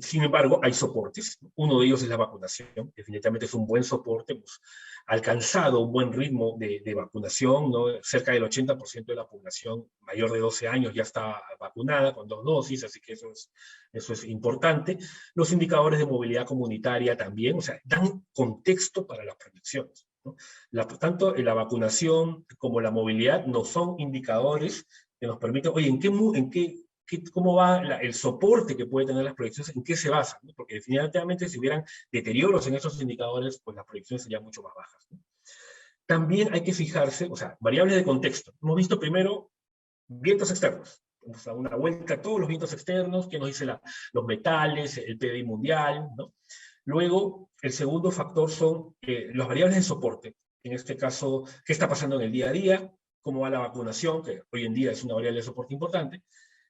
S1: sin embargo, hay soportes. Uno de ellos es la vacunación. Definitivamente es un buen soporte. Hemos alcanzado un buen ritmo de vacunación, ¿no? Cerca del 80% de la población mayor de 12 años ya está vacunada con 2 dosis, así que eso es importante. Los indicadores de movilidad comunitaria también, o sea, dan contexto para las proyecciones, ¿no? Tanto la vacunación como la movilidad no son indicadores que nos permiten, oye, ¿cómo va el soporte que puede tener las proyecciones? ¿En qué se basan? ¿No? Porque definitivamente si hubieran deterioros en esos indicadores, pues las proyecciones serían mucho más bajas, ¿no? También hay que fijarse, o sea, variables de contexto. Hemos visto primero vientos externos. Vamos a dar una vuelta a todos los vientos externos, que nos dice los metales, el PBI mundial, ¿no? Luego, el segundo factor son las variables de soporte. En este caso, ¿qué está pasando en el día a día? ¿Cómo va la vacunación? Que hoy en día es una variable de soporte importante.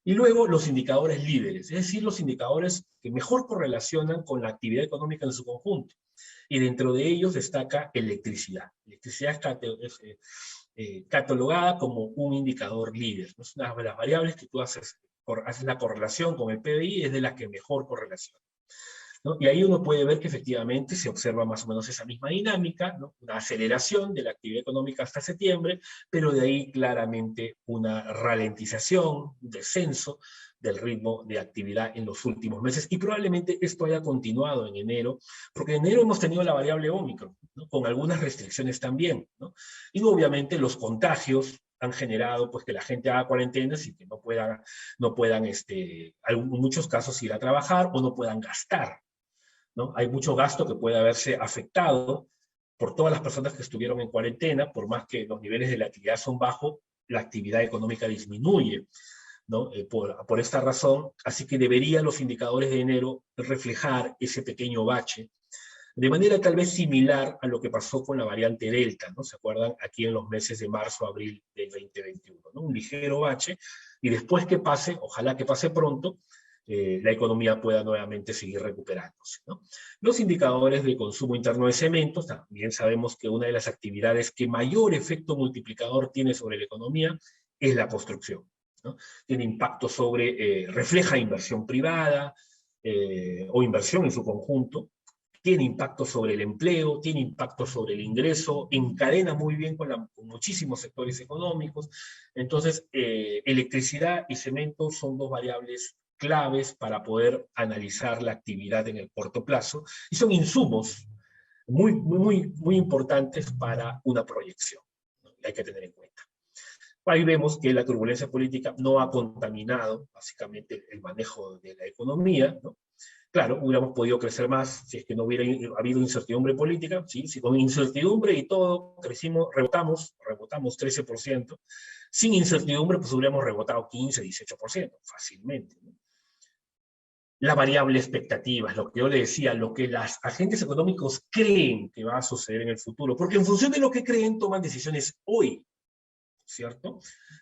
S1: Y luego los indicadores líderes, es decir, los indicadores que mejor correlacionan con la actividad económica en su conjunto. Y dentro de ellos destaca electricidad. Electricidad es catalogada como un indicador líder, ¿no? Es una de las variables que tú haces la correlación con el PBI, es de las que mejor correlación, ¿no? Y ahí uno puede ver que efectivamente se observa más o menos esa misma dinámica, ¿no? Una aceleración de la actividad económica hasta septiembre, pero de ahí claramente una ralentización, un descenso del ritmo de actividad en los últimos meses, y probablemente esto haya continuado en enero, porque en enero hemos tenido la variable Ómicron, ¿no? Con algunas restricciones también, ¿no? Y obviamente los contagios han generado pues que la gente haga cuarentenas y que no puedan en muchos casos ir a trabajar o no puedan gastar, ¿no? Hay mucho gasto que puede haberse afectado por todas las personas que estuvieron en cuarentena, por más que los niveles de la actividad son bajos, la actividad económica disminuye, ¿no? Por esta razón, así que deberían los indicadores de enero reflejar ese pequeño bache, de manera tal vez similar a lo que pasó con la variante Delta, ¿no? ¿Se acuerdan? Aquí en los meses de marzo, abril del 2021, ¿no? Un ligero bache, y después que pase, ojalá que pase pronto, la economía pueda nuevamente seguir recuperándose, ¿no? Los indicadores de consumo interno de cementos, también sabemos que una de las actividades que mayor efecto multiplicador tiene sobre la economía es la construcción, ¿no? Tiene impacto refleja inversión privada o inversión en su conjunto, tiene impacto sobre el empleo, tiene impacto sobre el ingreso, encadena muy bien con muchísimos sectores económicos. Entonces, electricidad y cemento son dos variables claves para poder analizar la actividad en el corto plazo, y son insumos muy importantes para una proyección, ¿no? Hay que tener en cuenta. Ahí vemos que la turbulencia política no ha contaminado básicamente el manejo de la economía, ¿no? Claro, hubiéramos podido crecer más si es que no hubiera habido incertidumbre política, ¿sí? Si con incertidumbre y todo rebotamos 13%, sin incertidumbre pues hubiéramos rebotado 15, 18%, fácilmente, ¿no? La variable expectativa, lo que yo le decía, lo que los agentes económicos creen que va a suceder en el futuro, porque en función de lo que creen toman decisiones hoy, ¿cierto?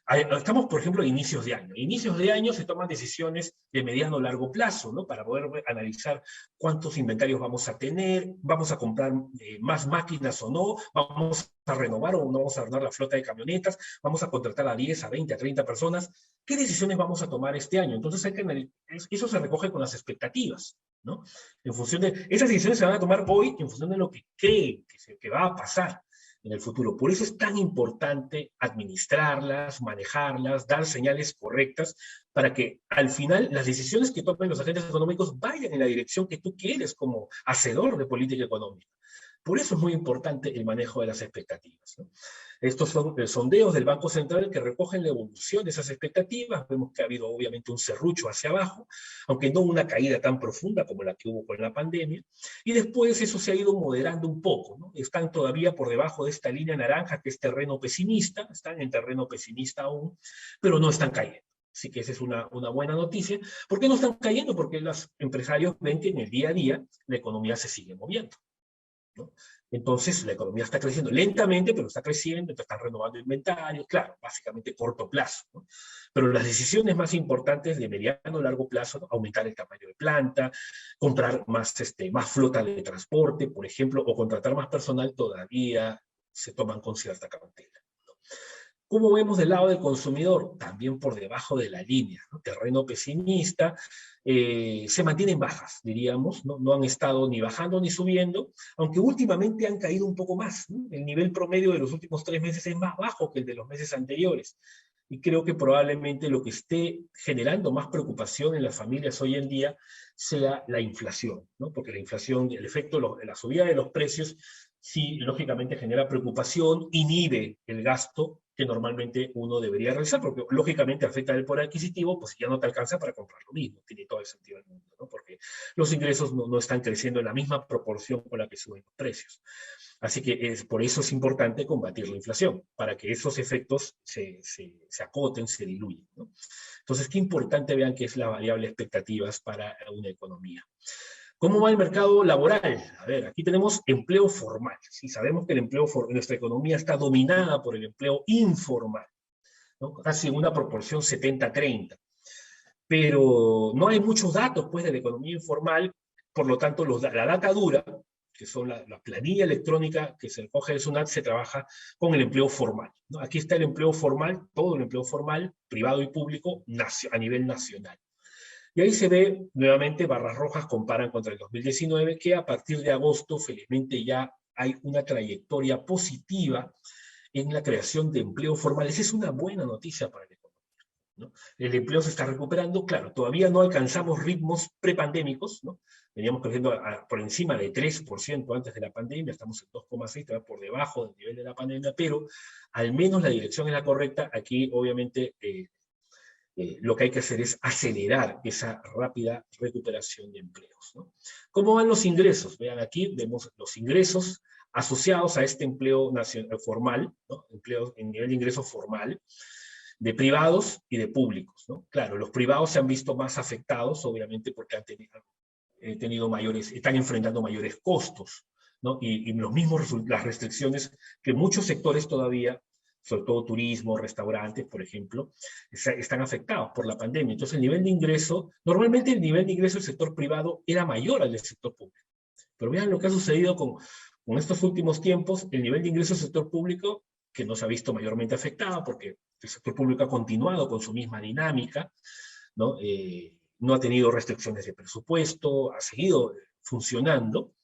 S1: Estamos, por ejemplo, a inicios de año. Inicios de año se toman decisiones de mediano o largo plazo, ¿no? Para poder analizar cuántos inventarios vamos a tener, vamos a comprar más máquinas o no, vamos a renovar o no vamos a renovar la flota de camionetas, vamos a contratar a 10, a 20, a 30 personas. ¿Qué decisiones vamos a tomar este año? Entonces eso se recoge con las expectativas, ¿no? En función de, esas decisiones se van a tomar hoy en función de lo que creen que va a pasar en el futuro. Por eso es tan importante administrarlas, manejarlas, dar señales correctas para que al final las decisiones que tomen los agentes económicos vayan en la dirección que tú quieres como hacedor de política económica. Por eso es muy importante el manejo de las expectativas, ¿no? Estos son sondeos del Banco Central que recogen la evolución de esas expectativas. Vemos que ha habido obviamente un serrucho hacia abajo, aunque no una caída tan profunda como la que hubo con la pandemia. Y después eso se ha ido moderando un poco, ¿no? Están todavía por debajo de esta línea naranja que es terreno pesimista, están en terreno pesimista aún, pero no están cayendo. Así que esa es una buena noticia. ¿Por qué no están cayendo? Porque los empresarios ven que en el día a día la economía se sigue moviendo. ¿no? Entonces la economía está creciendo lentamente, pero está creciendo, entonces están renovando inventarios, claro, básicamente corto plazo, ¿no? Pero las decisiones más importantes de mediano o largo plazo, ¿no? Aumentar el tamaño de planta, comprar más flota de transporte, por ejemplo, o contratar más personal, todavía se toman con cierta cautela. ¿Cómo vemos del lado del consumidor? También por debajo de la línea, ¿no? Terreno pesimista, se mantienen bajas, diríamos, ¿no? No han estado ni bajando ni subiendo, aunque últimamente han caído un poco más, ¿no? El nivel promedio de los últimos 3 meses es más bajo que el de los meses anteriores. Y creo que probablemente lo que esté generando más preocupación en las familias hoy en día sea la inflación, ¿no? Porque la inflación, el efecto de la subida de los precios, sí, lógicamente genera preocupación, inhibe el gasto que normalmente uno debería realizar, porque lógicamente afecta el poder adquisitivo, pues ya no te alcanza para comprar lo mismo, tiene todo el sentido del mundo, ¿no? Porque los ingresos no están creciendo en la misma proporción con la que suben los precios. Así que por eso es importante combatir la inflación, para que esos efectos se acoten, se diluyen, ¿no? Entonces, qué importante vean que es la variable expectativas para una economía. ¿Cómo va el mercado laboral? A ver, aquí tenemos empleo formal. Sí, sabemos que nuestra economía está dominada por el empleo informal, ¿no? Casi una proporción 70-30. Pero no hay muchos datos, pues, de la economía informal, por lo tanto, la data dura, que son la planilla electrónica que se recoge del SUNAT, se trabaja con el empleo formal, ¿no? Aquí está el empleo formal, todo el empleo formal, privado y público, a nivel nacional. Y ahí se ve, nuevamente, barras rojas comparan contra el 2019, que a partir de agosto, felizmente, ya hay una trayectoria positiva en la creación de empleo formal. Esa es una buena noticia para el economía, ¿no? El empleo se está recuperando, claro, todavía no alcanzamos ritmos prepandémicos, ¿no? Veníamos creciendo por encima de 3% antes de la pandemia, estamos en 2,6, por debajo del nivel de la pandemia, pero al menos la dirección es la correcta. Aquí, obviamente, lo que hay que hacer es acelerar esa rápida recuperación de empleos, ¿no? ¿Cómo van los ingresos? Vean, aquí vemos los ingresos asociados a este empleo formal, ¿no? Empleo en nivel de ingreso formal, de privados y de públicos, ¿no? Claro, los privados se han visto más afectados, obviamente, porque están enfrentando mayores costos, ¿no? Y las restricciones que muchos sectores todavía, sobre todo turismo, restaurantes, por ejemplo, están afectados por la pandemia. Entonces, el nivel de ingreso, normalmente el nivel de ingreso del sector privado era mayor al del sector público. Pero vean lo que ha sucedido con estos últimos tiempos, el nivel de ingreso del sector público, que no se ha visto mayormente afectado, porque el sector público ha continuado con su misma dinámica, ¿no? No ha tenido restricciones de presupuesto, ha seguido funcionando,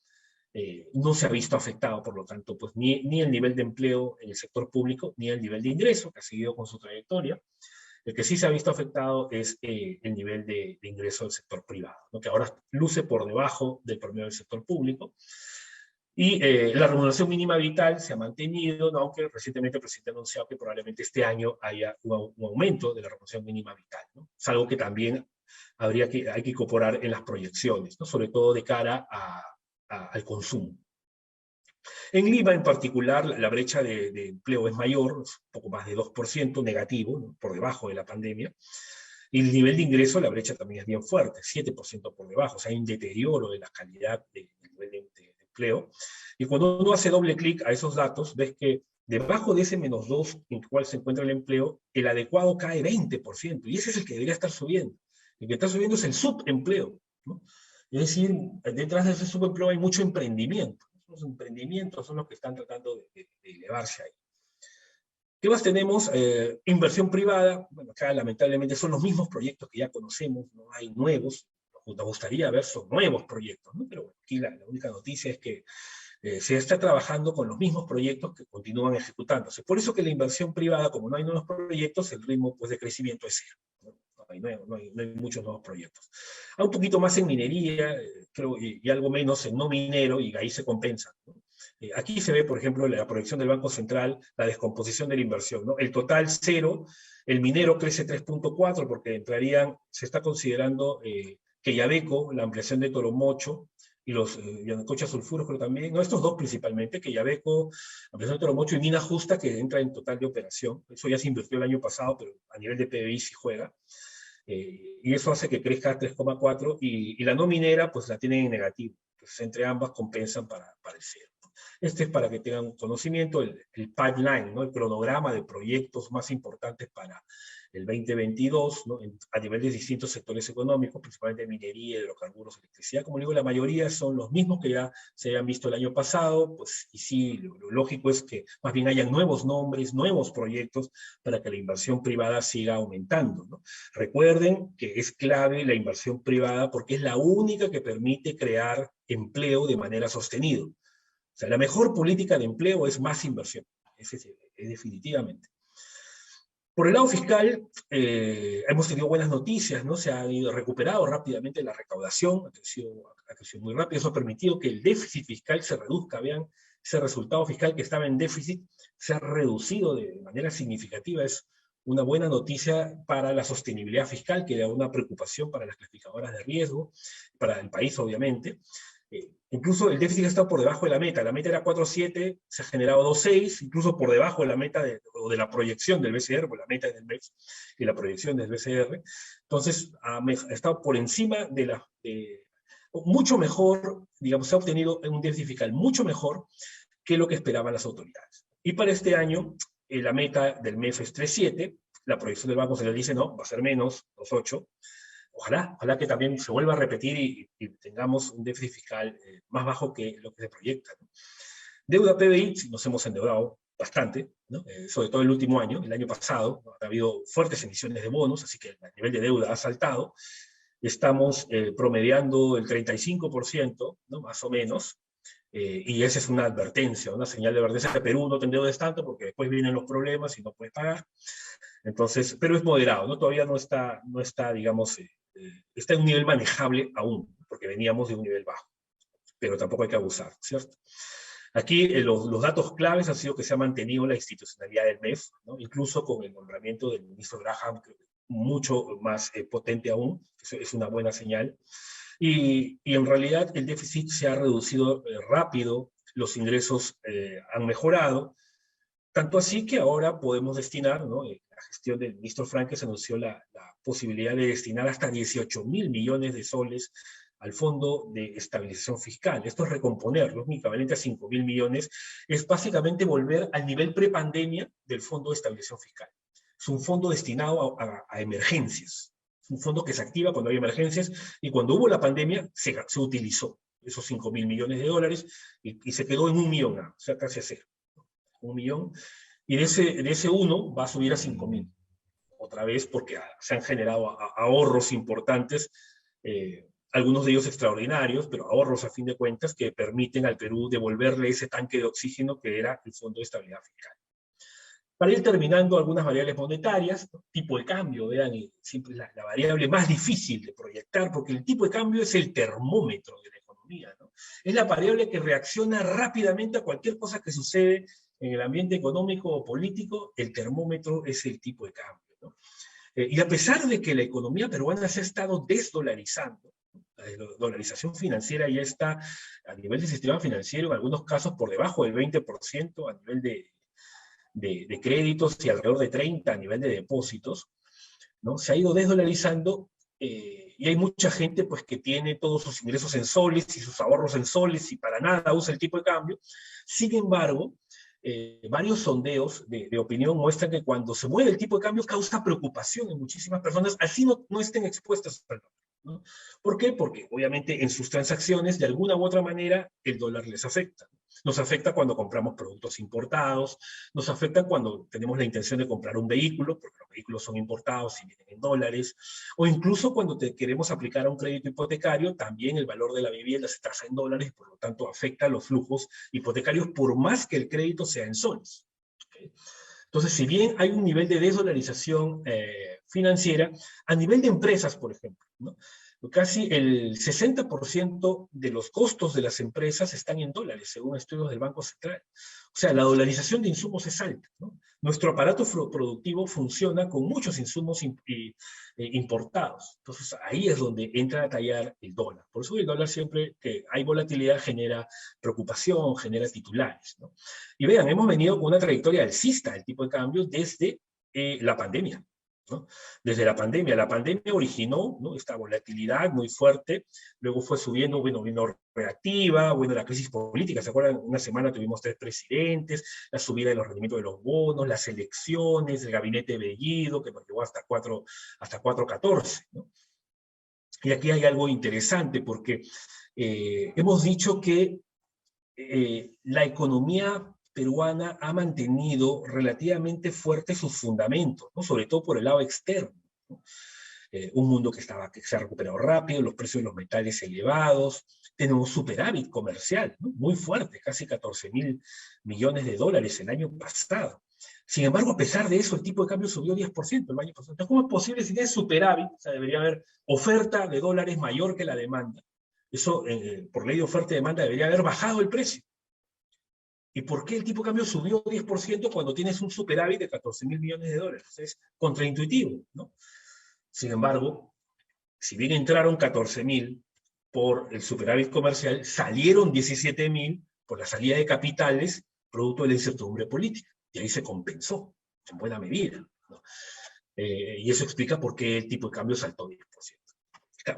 S1: no se ha visto afectado, por lo tanto, pues ni el nivel de empleo en el sector público, ni el nivel de ingreso, que ha seguido con su trayectoria. El que sí se ha visto afectado es el nivel de ingreso del sector privado, ¿no? Que ahora luce por debajo del promedio del sector público. Y la remuneración mínima vital se ha mantenido, ¿no? Aunque recientemente el presidente ha anunciado que probablemente este año haya un aumento de la remuneración mínima vital, ¿no? Es algo que también hay que incorporar en las proyecciones, ¿no? Sobre todo de cara al consumo. En Lima, en particular, la brecha de empleo es mayor, un poco más de 2% negativo, ¿no? Por debajo de la pandemia. Y el nivel de ingreso, la brecha también es bien fuerte, 7% por debajo. O sea, hay un deterioro de la calidad del nivel de empleo. Y cuando uno hace doble clic a esos datos, ves que debajo de ese -2 en el cual se encuentra el empleo, el adecuado cae 20%. Y ese es el que debería estar subiendo. El que está subiendo es el subempleo, ¿no? Es decir, detrás de ese subempleo hay mucho emprendimiento. Los emprendimientos son los que están tratando de elevarse ahí. ¿Qué más tenemos? Inversión privada. Bueno, acá lamentablemente son los mismos proyectos que ya conocemos, no hay nuevos. Nos gustaría ver son nuevos proyectos, ¿no? Pero aquí la única noticia es que se está trabajando con los mismos proyectos que continúan ejecutándose. Por eso que la inversión privada, como no hay nuevos proyectos, el ritmo, pues, de crecimiento es cero, ¿no? No hay muchos nuevos proyectos. Hay un poquito más en minería, creo, y algo menos en no minero, y ahí se compensa, ¿no? Aquí se ve, por ejemplo, la proyección del Banco Central, la descomposición de la inversión, ¿no? El total cero, el minero crece 3,4 porque se está considerando que Yabeco, la ampliación de Toromocho, y los Yanacocha Sulfuros, pero también, no, estos dos principalmente, que Yabeco, ampliación de Toromocho y Mina Justa, que entra en total de operación. Eso ya se invirtió el año pasado, pero a nivel de PBI sí juega. Y eso hace que crezca 3,4, y la no minera, pues la tienen en negativo. Entonces, entre ambas compensan para el cero. Este es para que tengan conocimiento el pipeline, ¿no? El cronograma de proyectos más importantes para el 2022, ¿no? A nivel de distintos sectores económicos, principalmente minería, hidrocarburos, electricidad. Como digo, la mayoría son los mismos que ya se habían visto el año pasado, pues, y sí, lo lógico es que más bien hayan nuevos nombres, nuevos proyectos, para que la inversión privada siga aumentando, ¿no? Recuerden que es clave la inversión privada porque es la única que permite crear empleo de manera sostenida. O sea, la mejor política de empleo es más inversión, es definitivamente. Por el lado fiscal, hemos tenido buenas noticias, ¿no? Se ha ido recuperado rápidamente la recaudación, ha crecido muy rápido, eso ha permitido que el déficit fiscal se reduzca. Vean, ese resultado fiscal que estaba en déficit se ha reducido de manera significativa. Es una buena noticia para la sostenibilidad fiscal, que era una preocupación para las calificadoras de riesgo, para el país obviamente. Incluso el déficit está por debajo de la meta era 4,7, se ha generado 2,6, incluso por debajo de la meta o de la proyección del BCR, porque la meta es del MEX y la proyección del BCR. Entonces ha estado por encima mucho mejor, digamos, se ha obtenido un déficit fiscal mucho mejor que lo que esperaban las autoridades. Y para este año, la meta del MEF es 3,7, la proyección del Banco Central dice no, va a ser menos, 2,8. Ojalá que también se vuelva a repetir y tengamos un déficit fiscal más bajo que lo que se proyecta, ¿no? Deuda PBI, nos hemos endeudado bastante, ¿no? Sobre todo el último año, el año pasado, ¿no? Ha habido fuertes emisiones de bonos, así que el nivel de deuda ha saltado. Estamos promediando el 35%, ¿no? Más o menos, y esa es una advertencia, una señal de advertencia que Perú no te endeudes tanto porque después vienen los problemas y no puedes pagar. Entonces, pero es moderado, ¿no? Todavía no está digamos, está en un nivel manejable aún, porque veníamos de un nivel bajo, pero tampoco hay que abusar, ¿cierto? Aquí los datos claves han sido que se ha mantenido la institucionalidad del MEF, ¿no? Incluso con el nombramiento del ministro Graham, mucho más potente aún, eso es una buena señal, y en realidad el déficit se ha reducido rápido, los ingresos han mejorado, tanto así que ahora podemos destinar, ¿no? La gestión del ministro Franques anunció la posibilidad de destinar hasta 18.000 millones de soles al Fondo de Estabilización Fiscal. Esto es recomponerlo, es equivalente a 5.000 millones. Es básicamente volver al nivel prepandemia del Fondo de Estabilización Fiscal. Es un fondo destinado a emergencias. Es un fondo que se activa cuando hay emergencias y cuando hubo la pandemia se utilizó esos 5.000 millones de dólares y se quedó en 1 millón, o sea, casi a cero. 1 millón, y de ese 1 va a subir a 5.000. Otra vez porque se han generado ahorros importantes, algunos de ellos extraordinarios, pero ahorros a fin de cuentas que permiten al Perú devolverle ese tanque de oxígeno que era el Fondo de Estabilidad Fiscal. Para ir terminando, algunas variables monetarias, ¿no? Tipo de cambio, vean, siempre la variable más difícil de proyectar, porque el tipo de cambio es el termómetro de la economía, ¿no? Es la variable que reacciona rápidamente a cualquier cosa que sucede en el ambiente económico o político. El termómetro es el tipo de cambio, ¿no? Y a pesar de que la economía peruana se ha estado desdolarizando, la dolarización financiera ya está a nivel del sistema financiero, en algunos casos por debajo del 20%, a nivel de créditos y alrededor de 30% a nivel de depósitos, ¿no? Se ha ido desdolarizando y hay mucha gente pues, que tiene todos sus ingresos en soles y sus ahorros en soles y para nada usa el tipo de cambio. Sin embargo, varios sondeos de opinión muestran que cuando se mueve el tipo de cambio causa preocupación en muchísimas personas, así no estén expuestas al dólar, ¿no? ¿Por qué? Porque obviamente en sus transacciones de alguna u otra manera el dólar les afecta. Nos afecta cuando compramos productos importados, nos afecta cuando tenemos la intención de comprar un vehículo, porque los vehículos son importados y vienen en dólares, o incluso cuando queremos aplicar a un crédito hipotecario, también el valor de la vivienda se tasa en dólares y por lo tanto afecta los flujos hipotecarios por más que el crédito sea en soles. ¿Okay? Entonces, si bien hay un nivel de desdolarización financiera, a nivel de empresas, por ejemplo, ¿no? Casi el 60% de los costos de las empresas están en dólares, según estudios del Banco Central. O sea, la dolarización de insumos es alta, ¿no? Nuestro aparato productivo funciona con muchos insumos importados. Entonces, ahí es donde entra a tallar el dólar. Por eso el dólar siempre que hay volatilidad genera preocupación, genera titulares, ¿no? Y vean, hemos venido con una trayectoria alcista del tipo de cambio desde la pandemia. ¿no? Desde la pandemia originó, ¿no?, esta volatilidad muy fuerte, luego fue subiendo, bueno, vino reactiva, bueno, la crisis política, ¿se acuerdan? Una semana tuvimos 3 presidentes, la subida de los rendimientos de los bonos, las elecciones, el gabinete Bellido, que nos llevó hasta 4.14, ¿no? Y aquí hay algo interesante, porque hemos dicho que la economía peruana ha mantenido relativamente fuertes sus fundamentos, ¿no?, sobre todo por el lado externo, ¿no? Un mundo que se ha recuperado rápido, los precios de los metales elevados, tenemos superávit comercial, ¿no?, muy fuerte, casi 14.000 millones de dólares el año pasado. Sin embargo, a pesar de eso, el tipo de cambio subió 10% el año pasado. Entonces, ¿cómo es posible si tienes superávit? O sea, debería haber oferta de dólares mayor que la demanda. Eso, por ley de oferta y demanda, debería haber bajado el precio. ¿Y por qué el tipo de cambio subió 10% cuando tienes un superávit de 14.000 millones de dólares? Es contraintuitivo, ¿no? Sin embargo, si bien entraron 14.000 por el superávit comercial, salieron 17.000 por la salida de capitales, producto de la incertidumbre política. Y ahí se compensó, en buena medida, ¿no? Y eso explica por qué el tipo de cambio saltó 10%.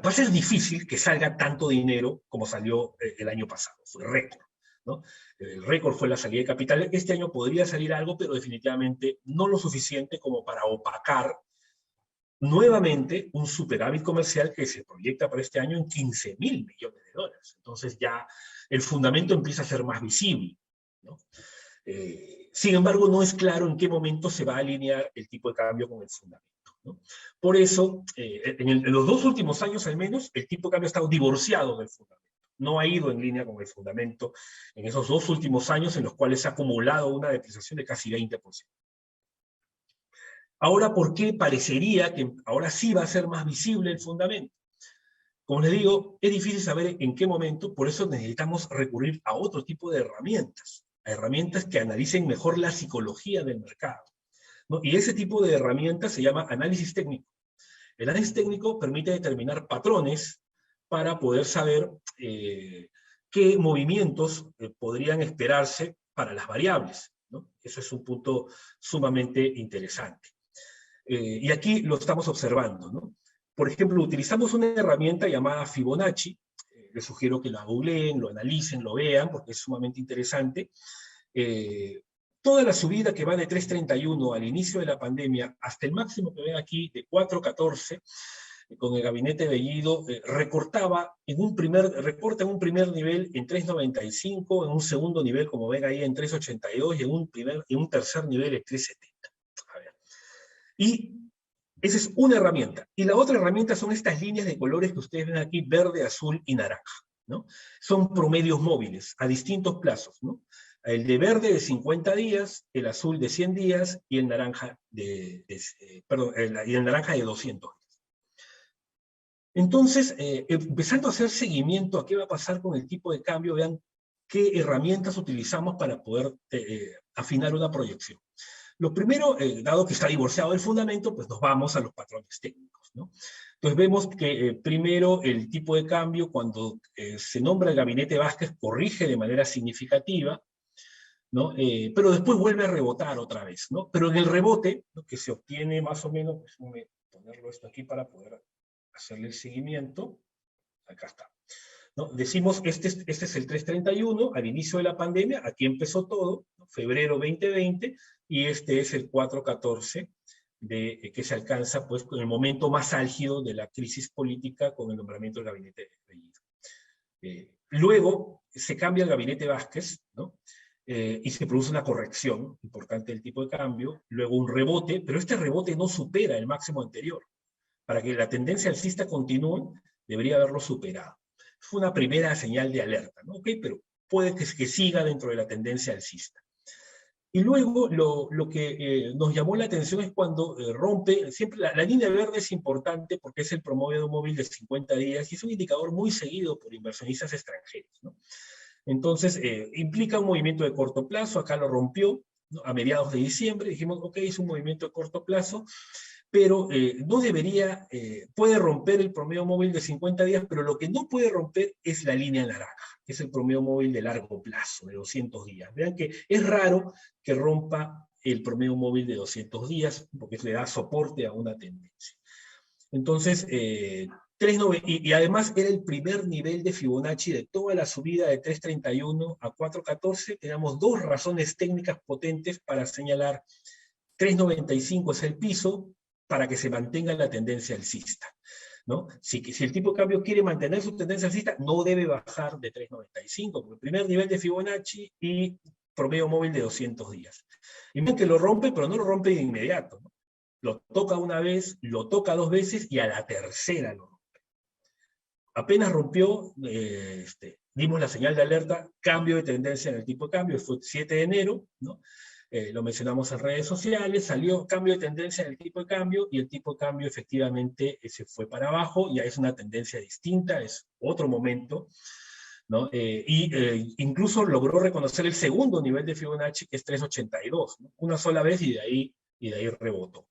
S1: Va a ser difícil que salga tanto dinero como salió el año pasado, fue récord, ¿no? El récord fue la salida de capitales. Este año podría salir algo, pero definitivamente no lo suficiente como para opacar nuevamente un superávit comercial que se proyecta para este año en 15.000 millones de dólares. Entonces ya el fundamento empieza a ser más visible, ¿no? Sin embargo, no es claro en qué momento se va a alinear el tipo de cambio con el fundamento, ¿no? Por eso, en los 2 últimos años al menos, el tipo de cambio ha estado divorciado del fundamento. No ha ido en línea con el fundamento en esos 2 últimos años en los cuales se ha acumulado una depreciación de casi 20%. Ahora, ¿por qué parecería que ahora sí va a ser más visible el fundamento? Como les digo, es difícil saber en qué momento, por eso necesitamos recurrir a otro tipo de herramientas, a herramientas que analicen mejor la psicología del mercado, ¿no? Y ese tipo de herramientas se llama análisis técnico. El análisis técnico permite determinar patrones para poder saber qué movimientos podrían esperarse para las variables, ¿no? Eso es un punto sumamente interesante. Y aquí lo estamos observando, ¿no? Por ejemplo, utilizamos una herramienta llamada Fibonacci. Les sugiero que la googleen, lo analicen, lo vean, porque es sumamente interesante. Toda la subida que va de 3.31 al inicio de la pandemia hasta el máximo que ven aquí de 4.14, con el gabinete Bellido, recorta en un primer nivel en 3.95, en un segundo nivel, como ven ahí, en 3.82, y en un tercer nivel en 3.70. A ver. Y esa es una herramienta. Y la otra herramienta son estas líneas de colores que ustedes ven aquí, verde, azul y naranja, ¿no? Son promedios móviles a distintos plazos, ¿no? El de verde de 50 días, el azul de 100 días y el naranja de 200 días. Entonces, empezando a hacer seguimiento a qué va a pasar con el tipo de cambio, vean qué herramientas utilizamos para poder afinar una proyección. Lo primero, dado que está divorciado del fundamento, pues nos vamos a los patrones técnicos, ¿no? Entonces vemos que primero el tipo de cambio, cuando se nombra el gabinete Vázquez, corrige de manera significativa, ¿no? Pero después vuelve a rebotar otra vez, ¿no? Pero en el rebote, ¿no?, que se obtiene más o menos, pues, voy a ponerlo esto aquí para poder hacerle el seguimiento. Acá está, ¿no? Decimos, este es el 3.31, al inicio de la pandemia, aquí empezó todo, ¿no?, febrero 2020, y este es el 4.14, que se alcanza, pues, con el momento más álgido de la crisis política con el nombramiento del gabinete Bellido. Luego se cambia el gabinete Vázquez, ¿no? Y se produce una corrección importante del tipo de cambio, luego un rebote, pero este rebote no supera el máximo anterior. Para que la tendencia alcista continúe, debería haberlo superado. Fue una primera señal de alerta, ¿no? Ok, pero puede que siga dentro de la tendencia alcista. Y luego lo que nos llamó la atención es cuando rompe, siempre la línea verde es importante porque es el promedio móvil de 50 días y es un indicador muy seguido por inversionistas extranjeros, ¿no? Entonces, implica un movimiento de corto plazo, acá lo rompió, ¿no?, a mediados de diciembre, dijimos, ok, es un movimiento de corto plazo, pero no debería, puede romper el promedio móvil de 50 días, pero lo que no puede romper es la línea naranja, que es el promedio móvil de largo plazo, de 200 días. Vean que es raro que rompa el promedio móvil de 200 días, porque le da soporte a una tendencia. Entonces, y además era el primer nivel de Fibonacci de toda la subida de 3.31 a 4.14. Teníamos dos razones técnicas potentes para señalar 3.95 es el piso para que se mantenga la tendencia alcista, ¿no? Si el tipo de cambio quiere mantener su tendencia alcista, no debe bajar de 3.95, porque el primer nivel de Fibonacci y promedio móvil de 200 días. Y ven que lo rompe, pero no lo rompe de inmediato, ¿no? Lo toca una vez, lo toca dos veces y a la tercera lo rompe. Apenas rompió, dimos la señal de alerta, cambio de tendencia en el tipo de cambio, fue 7 de enero, ¿no? Lo mencionamos en redes sociales, salió cambio de tendencia en el tipo de cambio, y el tipo de cambio efectivamente se fue para abajo, ya es una tendencia distinta, es otro momento, ¿no? Incluso logró reconocer el segundo nivel de Fibonacci, que es 3.82, ¿no? Una sola vez y de ahí rebotó.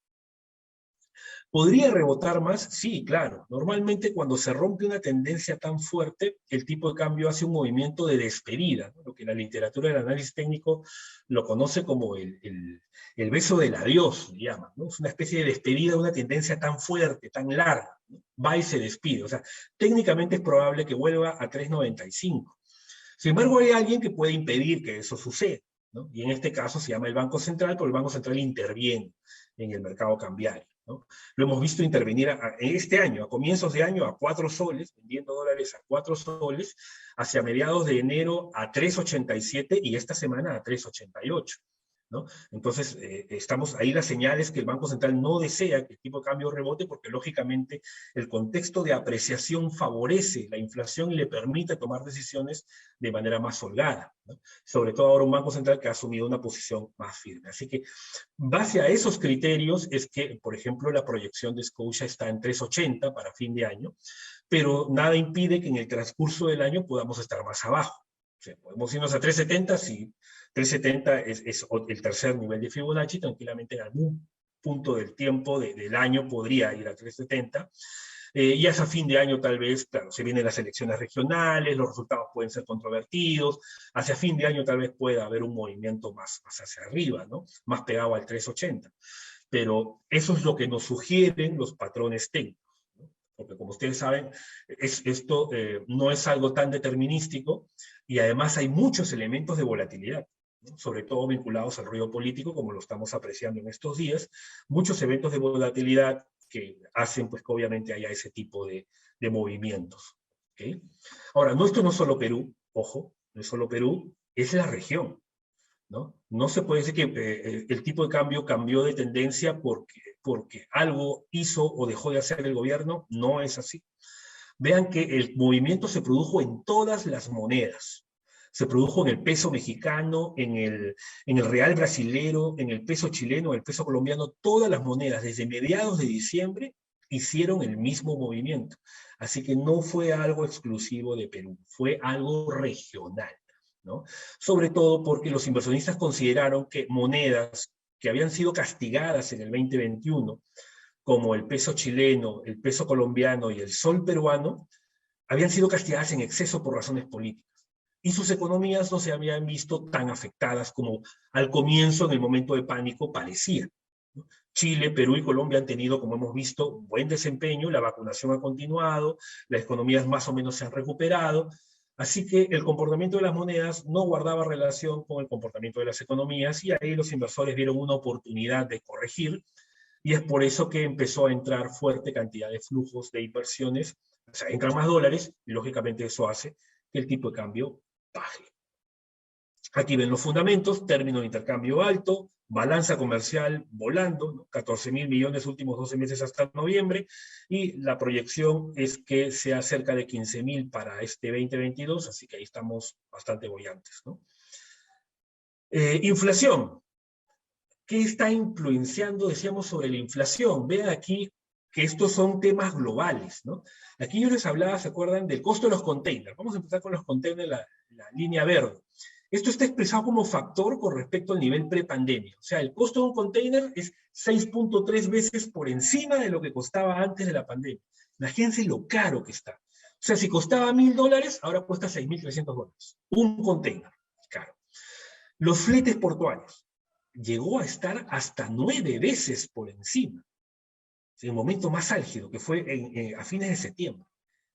S1: ¿Podría rebotar más? Sí, claro. Normalmente cuando se rompe una tendencia tan fuerte, el tipo de cambio hace un movimiento de despedida, ¿no? Lo que la literatura del análisis técnico lo conoce como el beso del adiós, se llama, ¿no? Es una especie de despedida de una tendencia tan fuerte, tan larga, ¿no? Va y se despide. O sea, técnicamente es probable que vuelva a 3.95. Sin embargo, hay alguien que puede impedir que eso suceda, ¿no? Y en este caso se llama el Banco Central, porque el Banco Central interviene en el mercado cambiario, ¿no? Lo hemos visto intervenir en este año, a comienzos de año, a 4 soles, vendiendo dólares a 4 soles, hacia mediados de enero a 3.87 y esta semana a 3.88. ¿No? Entonces, estamos ahí las señales que el Banco Central no desea que el tipo de cambio rebote, porque lógicamente el contexto de apreciación favorece la inflación y le permite tomar decisiones de manera más holgada, ¿no? Sobre todo ahora un Banco Central que ha asumido una posición más firme. Así que, base a esos criterios, es que, por ejemplo, la proyección de Scotia está en 3.80 para fin de año, pero nada impide que en el transcurso del año podamos estar más abajo. O sea, podemos irnos a 3.70 si 3.70 es el tercer nivel de Fibonacci, tranquilamente en algún punto del tiempo del año podría ir a 3.70, y hasta fin de año tal vez, claro, se vienen las elecciones regionales, los resultados pueden ser controvertidos, hacia fin de año tal vez pueda haber un movimiento más hacia arriba, ¿no? Más pegado al 3.80. Pero eso es lo que nos sugieren los patrones técnicos, ¿no? Porque como ustedes saben, esto no es algo tan determinístico, y además hay muchos elementos de volatilidad, ¿no? Sobre todo vinculados al ruido político, como lo estamos apreciando en estos días, muchos eventos de volatilidad que hacen pues que obviamente haya ese tipo de movimientos, ¿okay? Ahora, esto no es solo Perú, ojo, no es solo Perú, es la región, ¿no? No se puede decir que el tipo de cambio cambió de tendencia porque algo hizo o dejó de hacer el gobierno. No es así. Vean que el movimiento se produjo en todas las monedas. Se produjo en el peso mexicano, en el real brasilero, en el peso chileno, el peso colombiano. Todas las monedas desde mediados de diciembre hicieron el mismo movimiento. Así que no fue algo exclusivo de Perú, fue algo regional, ¿no? Sobre todo porque los inversionistas consideraron que monedas que habían sido castigadas en el 2021, como el peso chileno, el peso colombiano y el sol peruano, habían sido castigadas en exceso por razones políticas. Y sus economías no se habían visto tan afectadas como al comienzo, en el momento de pánico, parecía, ¿no? Chile, Perú y Colombia han tenido, como hemos visto, buen desempeño, la vacunación ha continuado, las economías más o menos se han recuperado, así que el comportamiento de las monedas no guardaba relación con el comportamiento de las economías, y ahí los inversores vieron una oportunidad de corregir, y es por eso que empezó a entrar fuerte cantidad de flujos de inversiones. O sea, entran más dólares, y lógicamente eso hace que el tipo de cambio baje. Aquí ven los fundamentos: término de intercambio alto, balanza comercial volando, ¿no? 14.000 millones últimos 12 meses hasta noviembre, y la proyección es que sea cerca de 15.000 para este 2022, así que ahí estamos bastante bollantes, ¿no? Inflación. ¿Qué está influenciando, decíamos, sobre la inflación? Vean aquí que estos son temas globales, ¿no? Aquí yo les hablaba, ¿se acuerdan?, del costo de los containers. Vamos a empezar con los containers, la línea verde. Esto está expresado como factor con respecto al nivel prepandemia. O sea, el costo de un container es 6.3 veces por encima de lo que costaba antes de la pandemia. Imagínense lo caro que está. O sea, si costaba $1.000, ahora cuesta $6.300. Un container, caro. Los fletes portuarios. llegó a estar hasta 9 veces por encima. En el momento más álgido, que fue a fines de septiembre.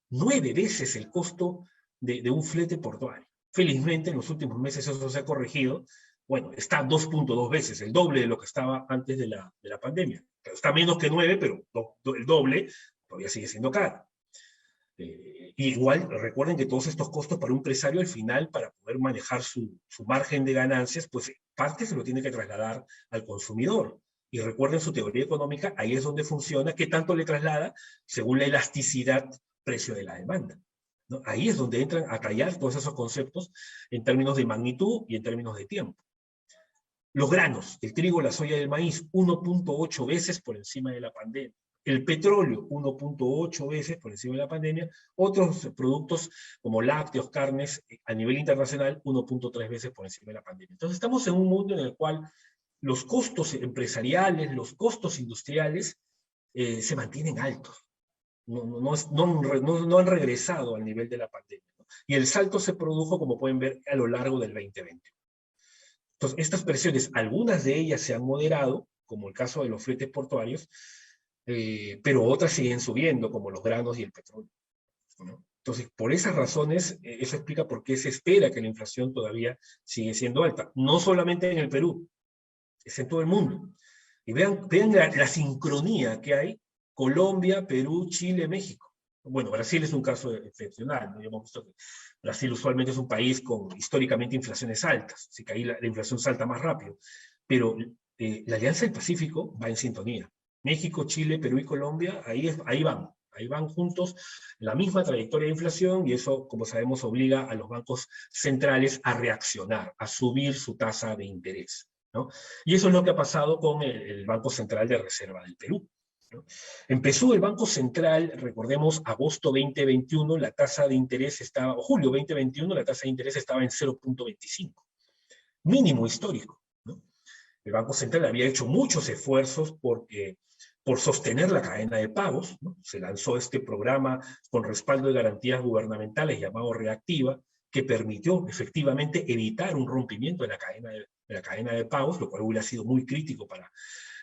S1: 9 veces el costo de un flete portuario. Felizmente, en los últimos meses eso se ha corregido. Bueno, está 2.2 veces, el doble de lo que estaba antes de la pandemia. Está menos que 9, pero el doble todavía sigue siendo caro. Igual, recuerden que todos estos costos para un empresario al final, para poder manejar su margen de ganancias, pues parte se lo tiene que trasladar al consumidor. Y recuerden su teoría económica, ahí es donde funciona, qué tanto le traslada según la elasticidad precio de la demanda, ¿no? Ahí es donde entran a tallar todos esos conceptos en términos de magnitud y en términos de tiempo. Los granos, el trigo, la soya y el maíz, 1.8 veces por encima de la pandemia. El petróleo, 1.8 veces por encima de la pandemia. Otros productos como lácteos, carnes, a nivel internacional, 1.3 veces por encima de la pandemia. Entonces estamos en un mundo en el cual los costos empresariales, los costos industriales se mantienen altos. No han regresado al nivel de la pandemia, ¿no? Y el salto se produjo, como pueden ver, a lo largo del 2020. Entonces, estas presiones, algunas de ellas se han moderado, como el caso de los fletes portuarios, pero otras siguen subiendo, como los granos y el petróleo, ¿no? Entonces, por esas razones, eso explica por qué se espera que la inflación todavía sigue siendo alta. No solamente en el Perú, es en todo el mundo. Y vean la sincronía que hay: Colombia, Perú, Chile, México. Bueno, Brasil es un caso excepcional, ¿no? Ya hemos visto que Brasil usualmente es un país con históricamente inflaciones altas, así que ahí la inflación salta más rápido. Pero la Alianza del Pacífico va en sintonía. México, Chile, Perú y Colombia, ahí van juntos, la misma trayectoria de inflación, y eso, como sabemos, obliga a los bancos centrales a reaccionar, a subir su tasa de interés, ¿no? Y eso es lo que ha pasado con el Banco Central de Reserva del Perú, ¿no? Empezó el Banco Central, recordemos, agosto 2021, la tasa de interés estaba, o julio 2021, la tasa de interés estaba en 0.25, mínimo histórico, ¿no? El Banco Central había hecho muchos esfuerzos por sostener la cadena de pagos, ¿no? Se lanzó este programa con respaldo de garantías gubernamentales llamado Reactiva, que permitió efectivamente evitar un rompimiento de la cadena de pagos, lo cual hubiera sido muy crítico para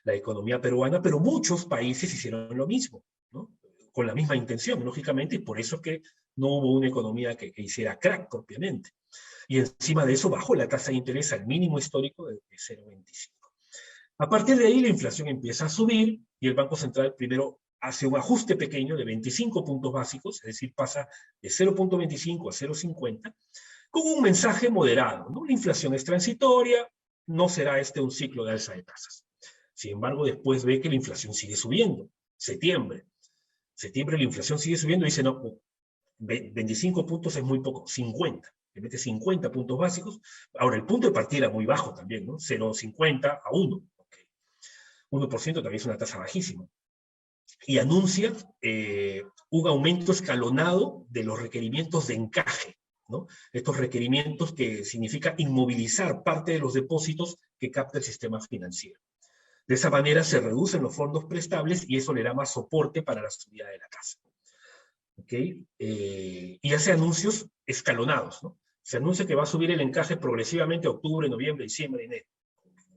S1: la economía peruana, pero muchos países hicieron lo mismo, ¿no? Con la misma intención, lógicamente, y por eso es que no hubo una economía que hiciera crack propiamente. Y encima de eso bajó la tasa de interés al mínimo histórico de 0.25. A partir de ahí la inflación empieza a subir y el Banco Central primero hace un ajuste pequeño de 25 puntos básicos, es decir, pasa de 0.25 a 0.50, con un mensaje moderado, ¿no? La inflación es transitoria, no será este un ciclo de alza de tasas. Sin embargo, después ve que la inflación sigue subiendo. Septiembre la inflación sigue subiendo y dice, no, 25 puntos es muy poco, 50. Le mete 50 puntos básicos. Ahora, el punto de partida era muy bajo también, ¿no? 0,50 a 1. 1% también es una tasa bajísima. Y anuncia un aumento escalonado de los requerimientos de encaje, ¿no? Estos requerimientos que significa inmovilizar parte de los depósitos que capta el sistema financiero. De esa manera se reducen los fondos prestables y eso le da más soporte para la subida de la tasa. ¿Okay? Y hace anuncios escalonados, ¿no? Se anuncia que va a subir el encaje progresivamente octubre, noviembre, diciembre, enero.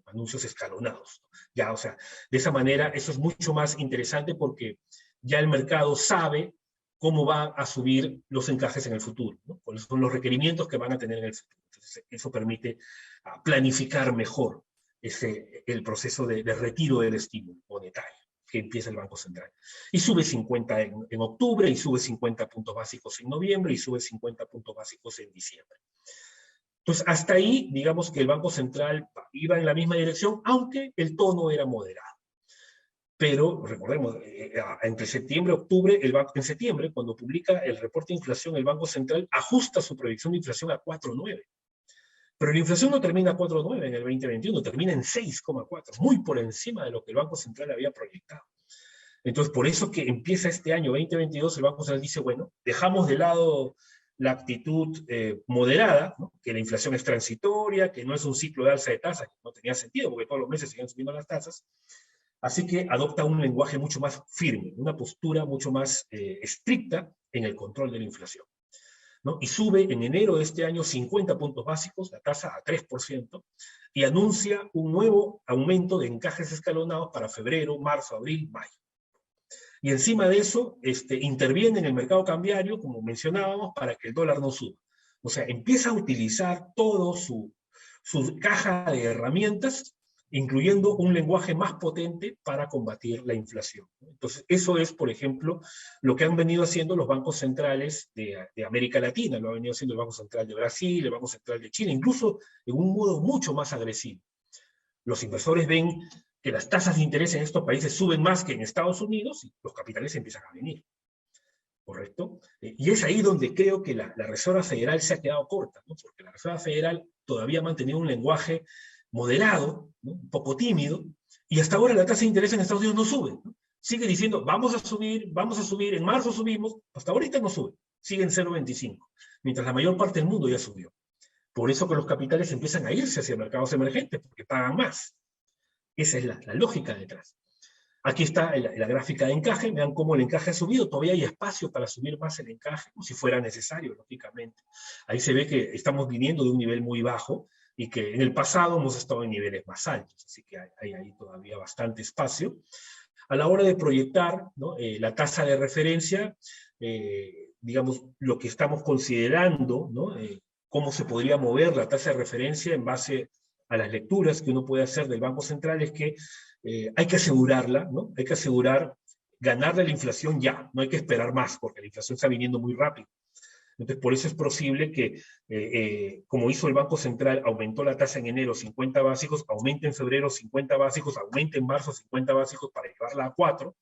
S1: Anuncios escalonados. Ya, o sea, de esa manera eso es mucho más interesante porque ya el mercado sabe cómo va a subir los encajes en el futuro, ¿no? Cuáles son los requerimientos que van a tener en el futuro. Entonces, eso permite planificar mejor el proceso de retiro del estímulo monetario que empieza el Banco Central. Y sube 50 en octubre, y sube 50 puntos básicos en noviembre, y sube 50 puntos básicos en diciembre. Entonces, hasta ahí, digamos que el Banco Central iba en la misma dirección, aunque el tono era moderado. Pero, recordemos, entre septiembre y octubre, en septiembre, cuando publica el reporte de inflación, el Banco Central ajusta su proyección de inflación a 4.9. Pero la inflación no termina a 4.9 en el 2021, termina en 6.4, muy por encima de lo que el Banco Central había proyectado. Entonces, por eso que empieza este año 2022, el Banco Central dice, bueno, dejamos de lado la actitud moderada, ¿no? Que la inflación es transitoria, que no es un ciclo de alza de tasas, que no tenía sentido, porque todos los meses siguen subiendo las tasas. Así que adopta un lenguaje mucho más firme, una postura mucho más estricta en el control de la inflación. ¿no? Y sube en enero de este año 50 puntos básicos, la tasa a 3%, y anuncia un nuevo aumento de encajes escalonados para febrero, marzo, abril, mayo. Y encima de eso, interviene en el mercado cambiario, como mencionábamos, para que el dólar no suba. O sea, empieza a utilizar todo su caja de herramientas, incluyendo un lenguaje más potente para combatir la inflación. Entonces, eso es, por ejemplo, lo que han venido haciendo los bancos centrales de América Latina, lo ha venido haciendo el Banco Central de Brasil, el Banco Central de Chile, incluso en un modo mucho más agresivo. Los inversores ven que las tasas de interés en estos países suben más que en Estados Unidos y los capitales empiezan a venir. ¿Correcto? Y es ahí donde creo que la Reserva Federal se ha quedado corta, ¿no? Porque la Reserva Federal todavía ha mantenido un lenguaje moderado, ¿no? Un poco tímido, y hasta ahora la tasa de interés en Estados Unidos no sube, ¿no? Sigue diciendo, vamos a subir, en marzo subimos, hasta ahorita no sube, sigue en 0,25, mientras la mayor parte del mundo ya subió. Por eso que los capitales empiezan a irse hacia mercados emergentes, porque pagan más. Esa es la lógica detrás. Aquí está la gráfica de encaje, vean cómo el encaje ha subido, todavía hay espacio para subir más el encaje, como si fuera necesario, lógicamente. Ahí se ve que estamos viniendo de un nivel muy bajo y que en el pasado hemos estado en niveles más altos, así que hay ahí todavía bastante espacio. A la hora de proyectar, ¿no? La tasa de referencia, digamos, lo que estamos considerando, ¿no? Cómo se podría mover la tasa de referencia en base a las lecturas que uno puede hacer del Banco Central es que hay que asegurarla, ¿no? Hay que asegurar ganarle la inflación ya, no hay que esperar más, porque la inflación está viniendo muy rápido. Entonces, por eso es posible que, como hizo el Banco Central, aumentó la tasa en enero 50 básicos, aumente en febrero 50 básicos, aumente en marzo 50 básicos para llevarla a 4,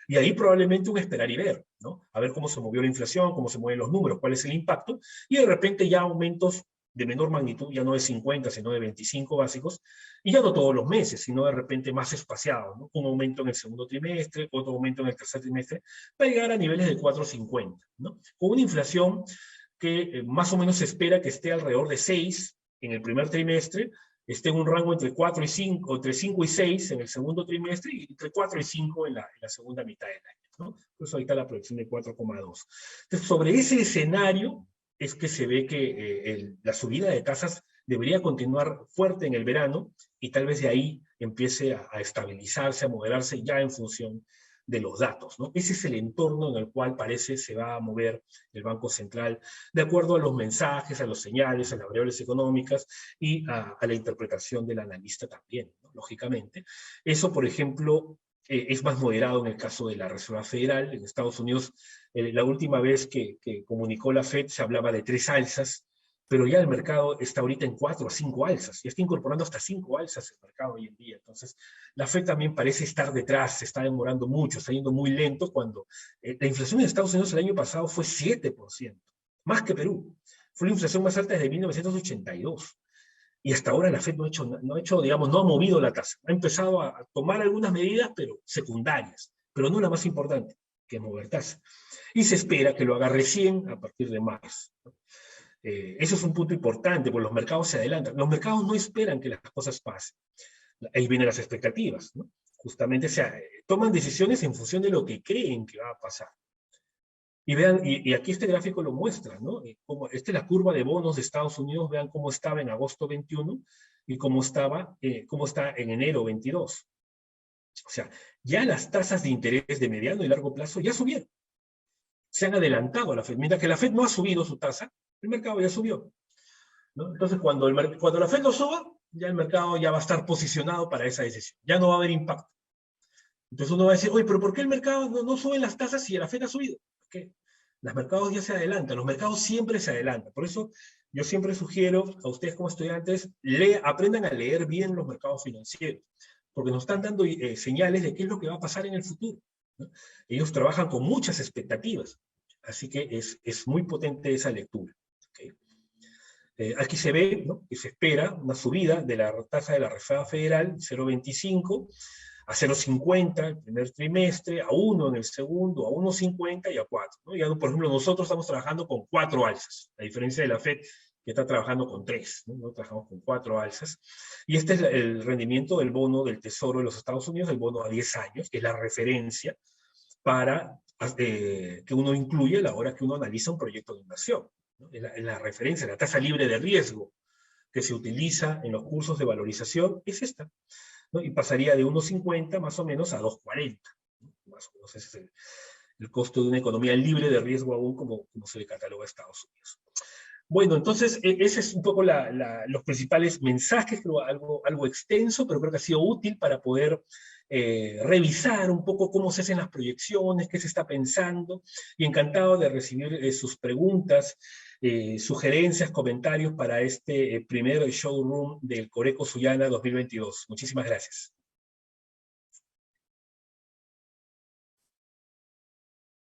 S1: y ahí probablemente un esperar y ver, ¿no? A ver cómo se movió la inflación, cómo se mueven los números, cuál es el impacto, y de repente ya aumentos de menor magnitud, ya no de 50, sino de 25 básicos, y ya no todos los meses, sino de repente más espaciado, ¿no? Un aumento en el segundo trimestre, otro aumento en el tercer trimestre, para llegar a niveles de 4,50, ¿no? Con una inflación que más o menos se espera que esté alrededor de 6 en el primer trimestre, esté en un rango entre 4 y 5, entre 5 y 6 en el segundo trimestre, y entre 4 y 5 en la segunda mitad del año, ¿no? Por eso ahí está la proyección de 4,2. Entonces, sobre ese escenario, es que se ve que la subida de tasas debería continuar fuerte en el verano y tal vez de ahí empiece a estabilizarse, a moderarse ya en función de los datos, ¿no? Ese es el entorno en el cual parece se va a mover el Banco Central de acuerdo a los mensajes, a los señales, a las variables económicas y a la interpretación del analista también, ¿no? Lógicamente. Eso, por ejemplo, es más moderado en el caso de la Reserva Federal. En Estados Unidos, la última vez que comunicó la Fed se hablaba de 3 alzas, pero ya el mercado está ahorita en 4 o 5 alzas, y está incorporando hasta 5 alzas el mercado hoy en día. Entonces, la Fed también parece estar detrás, se está demorando mucho, está yendo muy lento, cuando la inflación en Estados Unidos el año pasado fue 7%, más que Perú. Fue la inflación más alta desde 1982. Y hasta ahora la Fed digamos, no ha movido la tasa. Ha empezado a tomar algunas medidas, pero secundarias, pero no la más importante, que es mover tasa. Y se espera que lo haga recién a partir de marzo. Eso es un punto importante, porque los mercados se adelantan. Los mercados no esperan que las cosas pasen. Ahí vienen las expectativas, ¿no? Justamente, toman decisiones en función de lo que creen que va a pasar. Y vean, y aquí este gráfico lo muestra, ¿no? Esta es la curva de bonos de Estados Unidos, vean cómo estaba en agosto 21 y cómo está en enero 22. O sea, ya las tasas de interés de mediano y largo plazo ya subieron. Se han adelantado a la Fed. Mientras que la Fed no ha subido su tasa, el mercado ya subió, ¿no? Entonces, cuando la Fed lo suba, ya el mercado ya va a estar posicionado para esa decisión. Ya no va a haber impacto. Entonces uno va a decir, oye, pero ¿por qué el mercado no sube las tasas si la Fed ha subido? Porque los mercados ya se adelantan, los mercados siempre se adelantan. Por eso yo siempre sugiero a ustedes como estudiantes, aprendan a leer bien los mercados financieros, porque nos están dando señales de qué es lo que va a pasar en el futuro, ¿no? Ellos trabajan con muchas expectativas, así que es muy potente esa lectura. ¿Okay? Aquí se ve, ¿no?, que se espera una subida de la tasa de la Reserva Federal, 0,25, a 0,50 el primer trimestre, a 1 en el segundo, a 1,50 y a 4, ¿no? Ya, por ejemplo, nosotros estamos trabajando con 4 alzas, a diferencia de la Fed, que está trabajando con 3, ¿no? Nosotros trabajamos con 4 alzas. Y este es el rendimiento del bono del Tesoro de los Estados Unidos, el bono a 10 años, que es la referencia para que uno incluye a la hora que uno analiza un proyecto de inversión. ¿no? La referencia, la tasa libre de riesgo que se utiliza en los cursos de valorización es esta, ¿no? Y pasaría de 1,50 más o menos a 2,40, ¿no? Más o menos ese es el costo de una economía libre de riesgo aún como se le cataloga a Estados Unidos. Bueno, entonces, ese es un poco los principales mensajes, creo algo extenso, pero creo que ha sido útil para poder revisar un poco cómo se hacen las proyecciones, qué se está pensando, y encantado de recibir sus preguntas, sugerencias, comentarios para este primer showroom del Coreco Sullana 2022. Muchísimas gracias.